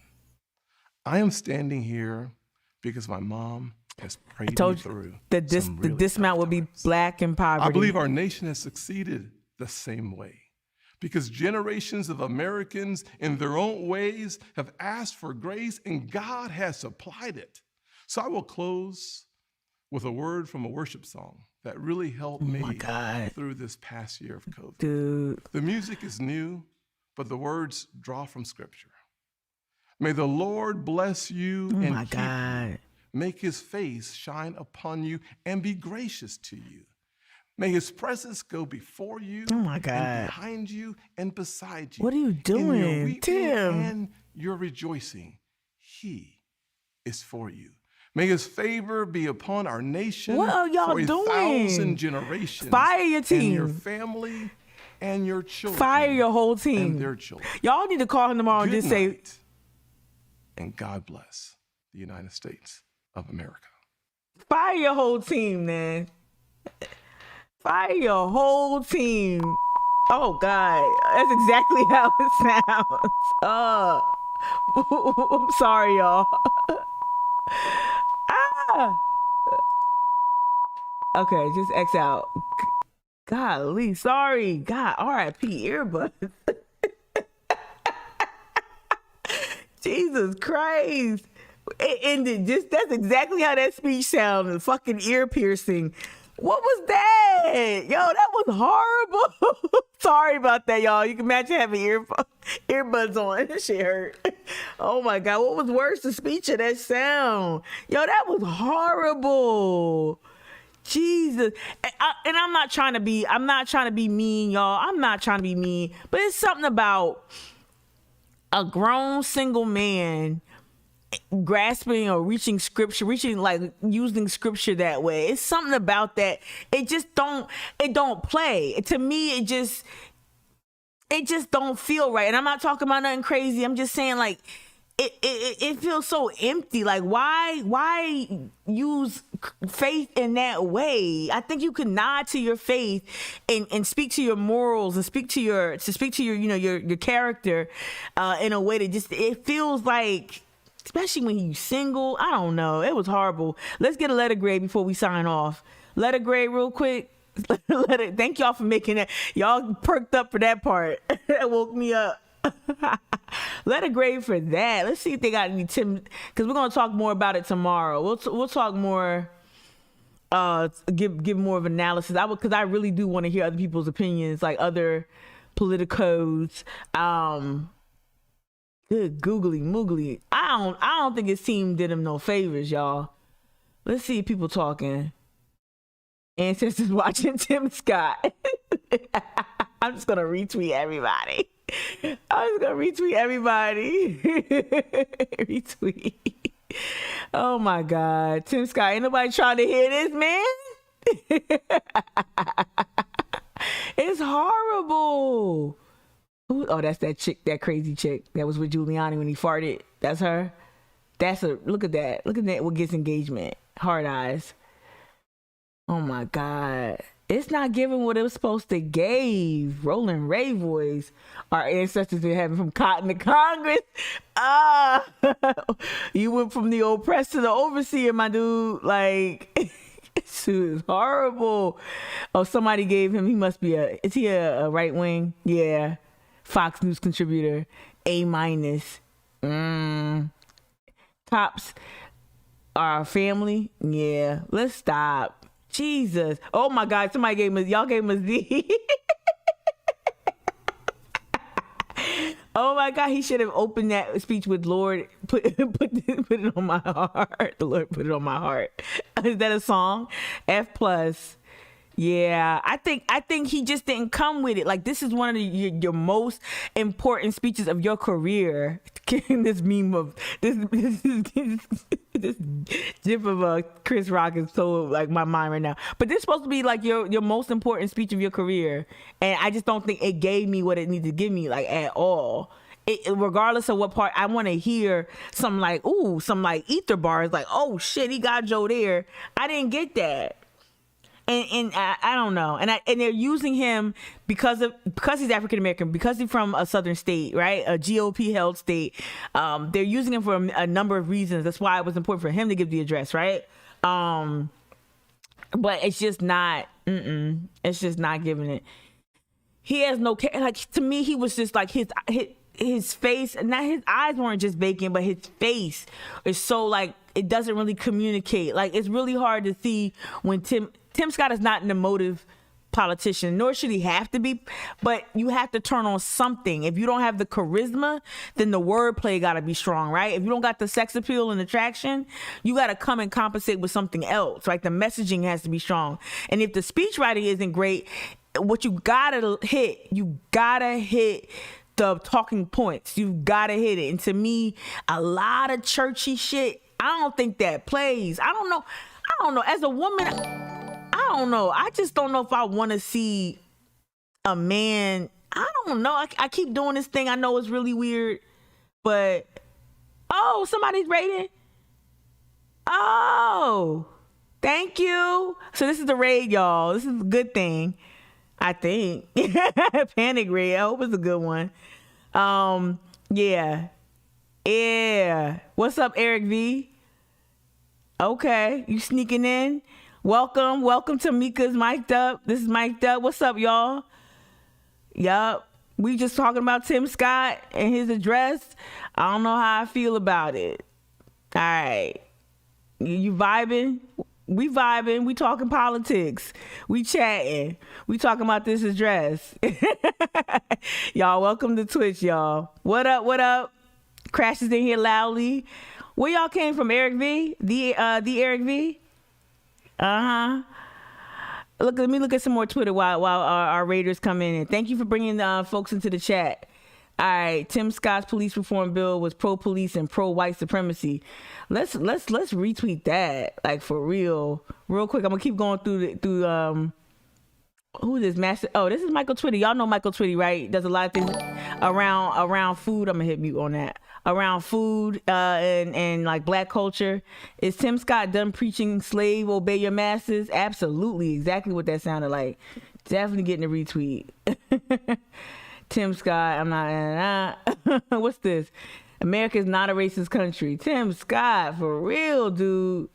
I am standing here because my mom has prayed me Told you through that some the really dismount tough would be times. black and poverty. I believe our nation has succeeded the same way because generations of Americans in their own ways have asked for grace and God has supplied it. So I will close with a word from a worship song that really helped me through this past year of COVID. Dude. The music is new, but the words draw from Scripture. May the Lord bless you and keep you. Make his face shine upon you and be gracious to you. May his presence go before you and behind you and beside you. What are you doing, In your weeping Tim? and your rejoicing, he is for you. May his favor be upon our nation What are y'all for doing? 1,000 generations. Fire your team. And your family and your children. Fire your whole team. And their children. Y'all need to call him tomorrow and Good just say, night, and God bless the United States of America. fire your whole team, man. Fire your whole team. Oh God, that's exactly how it sounds. I'm sorry, y'all. Okay, just X out. Golly, sorry. God, R.I.P. earbuds. Jesus Christ. It ended that's exactly how that speech sounded. Fucking ear piercing. What was that? Yo, that was horrible. Sorry about that, y'all. You can imagine having earbuds on. That shit hurt. Oh my God. What was worse, the speech or that sound? Yo, that was horrible. Jesus. And I'm not trying to be mean, y'all. I'm not trying to be mean. But it's something about a grown single man grasping or reaching like using scripture that way. It's something about that. It don't play. To me, it just don't feel right. And I'm not talking about nothing crazy. I'm just saying, like, it feels so empty. Like, why use faith in that way? I think you can nod to your faith and speak to your morals and speak to your your character in a way that just, it feels like, especially when you single. I don't know. It was horrible. Let's get a letter grade before we sign off. Letter grade real quick. Thank y'all for making that. Y'all perked up for that part. That woke me up. Letter grade for that. Let's see if they got any because we're gonna talk more about it tomorrow. We'll talk more. Give more of analysis. Because I really do want to hear other people's opinions, like other politicos. Good googly moogly. I don't think his team did him no favors, y'all. Let's see people talking. Ancestors watching Tim Scott. I'm just gonna retweet everybody. Retweet. Oh my God. Tim Scott, ain't nobody trying to hear this, man. It's horrible. Ooh, oh, that's that chick, that crazy chick that was with Giuliani when he farted. That's her. Look at that. Look at that. What gets engagement? Hard eyes. Oh my God. It's not giving what it was supposed to give. Rolling Ray voice. Our ancestors been having from cotton to Congress. You went from the oppressed to the overseer, my dude. Like, this is horrible. Oh, somebody gave him, is he a right wing? Yeah. Fox News contributor. A-. Cops are family. Yeah. Let's stop. Jesus. Oh my God. Y'all gave him a Z. Oh my God. He should have opened that speech with Lord, put it on my heart. The Lord put it on my heart. Is that a song? F+. Yeah, I think he just didn't come with it. Like, this is one of your most important speeches of your career. This meme of this gif of Chris Rock is so like my mind right now. But this is supposed to be like your most important speech of your career, and I just don't think it gave me what it needed to give me, like, at all. Regardless of what part, I want to hear some like ether bars, like, oh shit, he got Joe there. I didn't get that. And I don't know, and they're using him because he's African American, because he's from a southern state, right, a GOP held state. They're using him for a number of reasons. That's why it was important for him to give the address, right? But it's just not. It's just not giving it. He has no care. Like, to me, he was just like his face, not his eyes weren't just vacant, but his face is so, like, it doesn't really communicate. Like, it's really hard to see when Tim Scott is not an emotive politician, nor should he have to be, but you have to turn on something. If you don't have the charisma, then the wordplay got to be strong, right? If you don't got the sex appeal and attraction, you got to come and compensate with something else. Like, the messaging has to be strong. And if the speech writing isn't great, what you got to hit the talking points. You got to hit it. And to me, a lot of churchy shit, I don't think that plays. I don't know. As a woman, I don't know. I just don't know if I want to see a man. I don't know. I keep doing this thing. I know it's really weird, but somebody's rating. Oh, thank Thank you. So this is the raid, y'all. This is a good thing, I think. Panic raid. I hope it's a good one. Yeah. What's up, Eric V? Okay, you sneaking in. Welcome to Mika's Mic'd Up. This is Mic'd Up. What's up, y'all? Yup. We just talking about Tim Scott and his address. I don't know how I feel about it. All right. You vibing? We vibing. We talking politics. We chatting. We talking about this address. Y'all, welcome to Twitch, y'all. What up? Crashes in here loudly. Where y'all came from, Eric V? The Eric V? Let me look at some more Twitter while our raiders come in. And thank you for bringing folks into the chat. All right, Tim Scott's police reform bill was pro-police and pro-white supremacy. Let's retweet that, like, for real quick. I'm gonna keep going through who is this master? Oh, this is Michael Twitty. Y'all know Michael Twitty, right? Does a lot of things around food. I'm gonna hit mute on that. Around food and like black culture. Is Tim Scott done preaching slave obey your masters? Absolutely, exactly what that sounded like. Definitely getting a retweet. Tim Scott, I'm not. What's this? America's not a racist country. Tim Scott, for real, dude.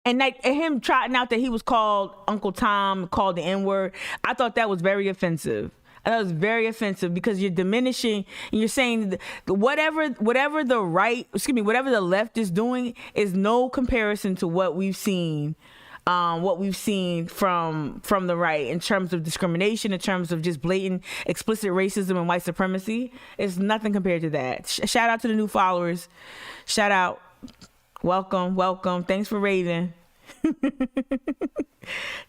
And like him trotting out that he was called Uncle Tom, called the N-word, I thought that was very offensive. That was very offensive because you're diminishing and you're saying whatever the left is doing is no comparison to what we've seen from the right in terms of discrimination, in terms of just blatant, explicit racism and white supremacy. It's nothing compared to that. Shout out to the new followers. Shout out. Welcome. Thanks for raiding.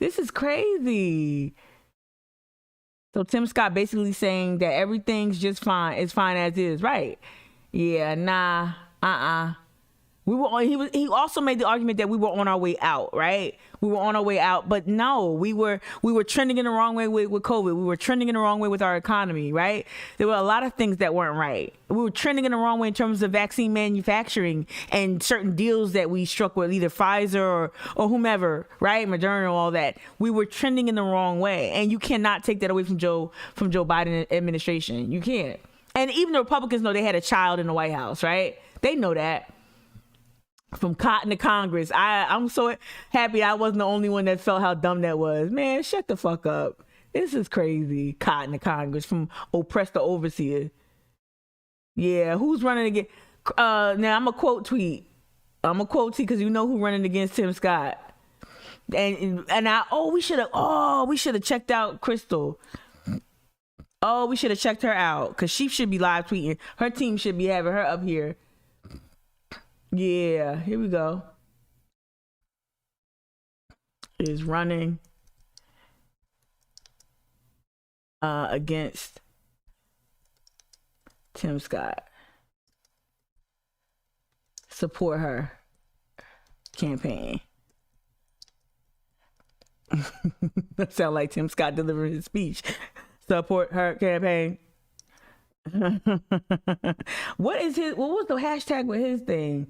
This is crazy. So Tim Scott basically saying that everything's just fine. It's fine as is, right? Yeah, nah, He also made the argument that we were on our way out, right? We were on our way out, but no, we were trending in the wrong way with COVID. We were trending in the wrong way with our economy, right? There were a lot of things that weren't right. We were trending in the wrong way in terms of vaccine manufacturing and certain deals that we struck with either Pfizer or whomever, right? Moderna, all that. We were trending in the wrong way, and you cannot take that away from Joe Biden administration. You can't. And even the Republicans know they had a child in the White House, right? They know that. From cotton to Congress. I'm so happy I wasn't the only one that felt how dumb that was. Man, shut the fuck up. This is crazy. Cotton to Congress, from oppressed to overseer. Yeah, who's running against? Now I'm a quote tweet because you know who running against Tim Scott. And we should have checked out Crystal. Oh, we should have checked her out because she should be live tweeting. Her team should be having her up here. Yeah, here we go. Is running against Tim Scott. Support her campaign. That sound like Tim Scott delivering his speech. Support her campaign. What was the hashtag with his thing?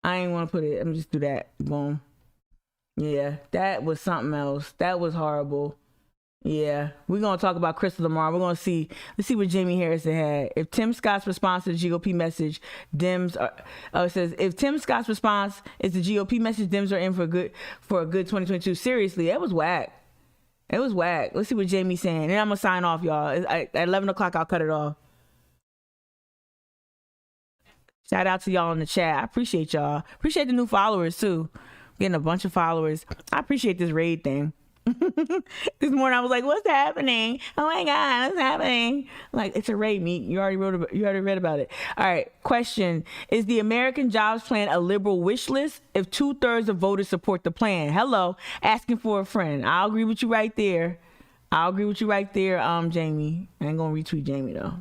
I ain't want to put it. Let me just do that. Boom. Yeah, that was something else. That was horrible. Yeah, we're gonna talk about Crystal tomorrow. We're gonna see. Let's see what Jamie Harrison had. If Tim Scott's response to the GOP message, Dems are. It says if Tim Scott's response is the GOP message, Dems are in for a good 2022. Seriously, that was whack. It was whack. Let's see what Jamie's saying, and I'm gonna sign off, y'all. At 11 o'clock, I'll cut it off. Shout out to y'all in the chat. I appreciate y'all. Appreciate the new followers too. Getting a bunch of followers. I appreciate this raid thing. This morning I was like, what's happening? Oh my God, what's happening? Like, it's a raid, meet. You already read about it. All right, question. Is the American Jobs Plan a liberal wish list if 2/3 of voters support the plan? Hello, asking for a friend. I'll agree with you right there. Jamie. I ain't gonna retweet Jamie though.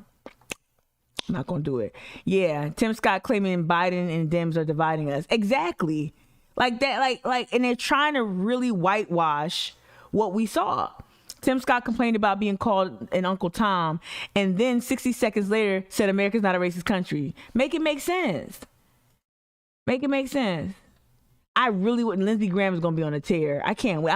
I'm not gonna do it. Yeah, Tim Scott claiming Biden and Dems are dividing us. Exactly. Like that, and they're trying to really whitewash what we saw. Tim Scott complained about being called an Uncle Tom, and then 60 seconds later said America's not a racist country. Make it make sense. I really wouldn't. Lindsey Graham is gonna be on a tear. I can't wait.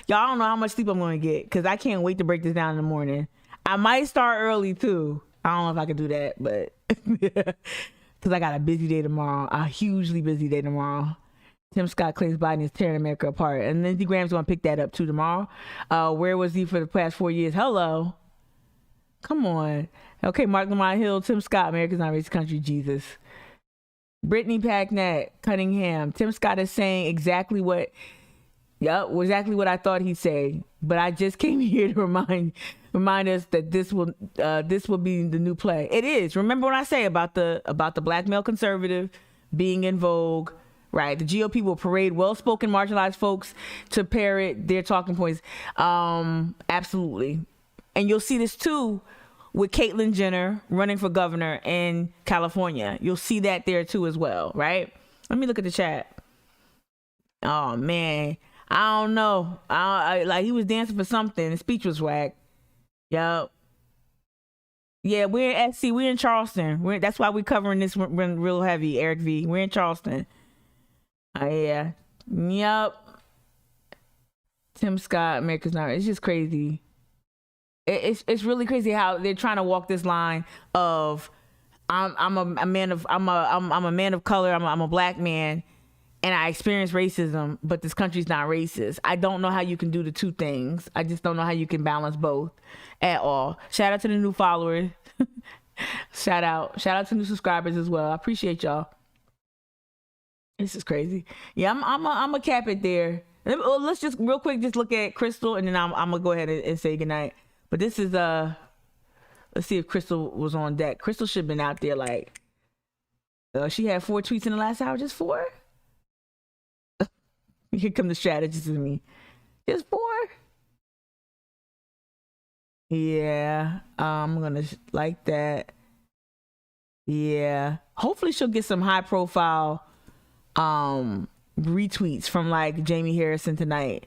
Y'all don't know how much sleep I'm gonna get because I can't wait to break this down in the morning. I might start early too. I don't know if I can do that, but because I got a busy day tomorrow, a hugely busy day tomorrow. Tim Scott claims Biden is tearing America apart, and Lindsey Graham's gonna pick that up too tomorrow. Where was he for the past 4 years? Hello, come on. Okay, Mark Lamont Hill, Tim Scott, America's not racist country, Jesus. Brittany Packnett, Cunningham. Tim Scott is saying exactly what I thought he'd say. But I just came here to remind us that this will be the new play. It is. Remember what I say about the black male conservative being in vogue, right? The GOP will parade well-spoken marginalized folks to parrot their talking points. Absolutely. And you'll see this too with Caitlyn Jenner running for governor in California. You'll see that there too as well, right? Let me look at the chat. Oh man, I don't know. Like he was dancing for something. His speech was whack. Yup. Yeah, we're in SC. We're in Charleston. That's why we're covering this real heavy, Eric V. We're in Charleston. Yeah. Yup. Tim Scott, America's Not. It's just crazy. It's really crazy how they're trying to walk this line of I'm a man of color. I'm a black man, and I experience racism, but this country's not racist. I don't know how you can do the two things. I just don't know how you can balance both at all. Shout out to the new followers. shout out to new subscribers as well. I appreciate y'all. This is crazy. Yeah, I'm a cap it there. Let's just real quick just look at Crystal, and then I'm gonna go ahead and say goodnight. But this is let's see if Crystal was on deck. Crystal should have been out there like she had 4 tweets in the last hour. Just 4? Here come the strategist in me. Just 4? Yeah. I'm gonna like that. Yeah. Hopefully she'll get some high profile retweets from like Jamie Harrison tonight.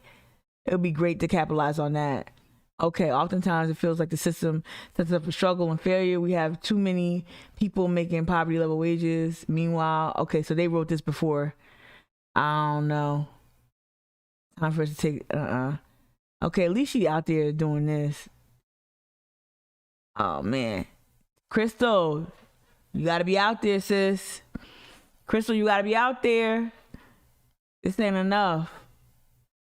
It would be great to capitalize on that. Okay, oftentimes it feels like the system sets up for struggle and failure. We have too many people making poverty level wages. Meanwhile, okay, so they wrote this before. I don't know. Time for us to take, Okay, at least she out there doing this. Oh, man. Crystal, you got to be out there, sis. Crystal, you got to be out there. This ain't enough.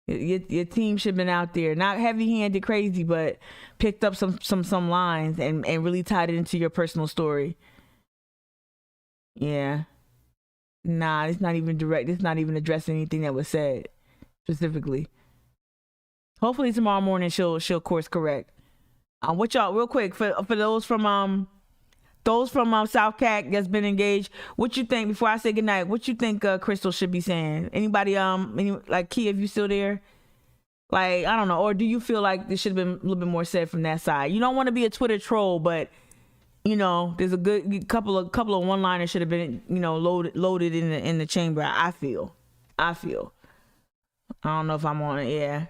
Your team should have been out there, not heavy-handed crazy, but picked up some lines and really tied it into your personal story. Yeah. Nah, it's not even direct. It's not even addressing anything that was said specifically. Hopefully tomorrow morning she'll course correct. What y'all real quick for those from South Cac that's been engaged. What you think before I say goodnight? What you think Crystal should be saying? Anybody like Key, if you still there? Like I don't know, or do you feel like there should have been a little bit more said from that side? You don't want to be a Twitter troll, but you know there's a good couple of one-liners should have been loaded in the chamber. I feel. I don't know if I'm on it. Yeah.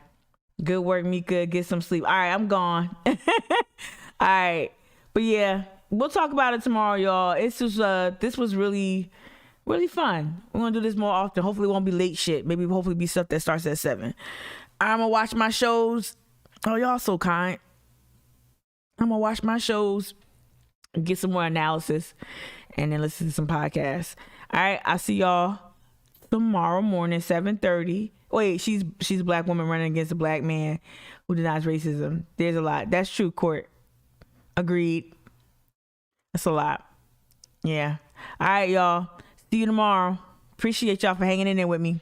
Good work, Mika. Get some sleep. All right, I'm gone. All right, but yeah. We'll talk about it tomorrow, y'all. This was really, really fun. We're gonna do this more often. Hopefully it won't be late shit. Maybe hopefully be stuff that starts at 7. I'm gonna watch my shows. Oh, y'all so kind. I'm gonna watch my shows, get some more analysis, and then listen to some podcasts. All right, I'll see y'all tomorrow morning, 7:30. Wait, she's a black woman running against a black man who denies racism. There's a lot. That's true, Court. Agreed. That's a lot. Yeah. All right, y'all. See you tomorrow. Appreciate y'all for hanging in there with me.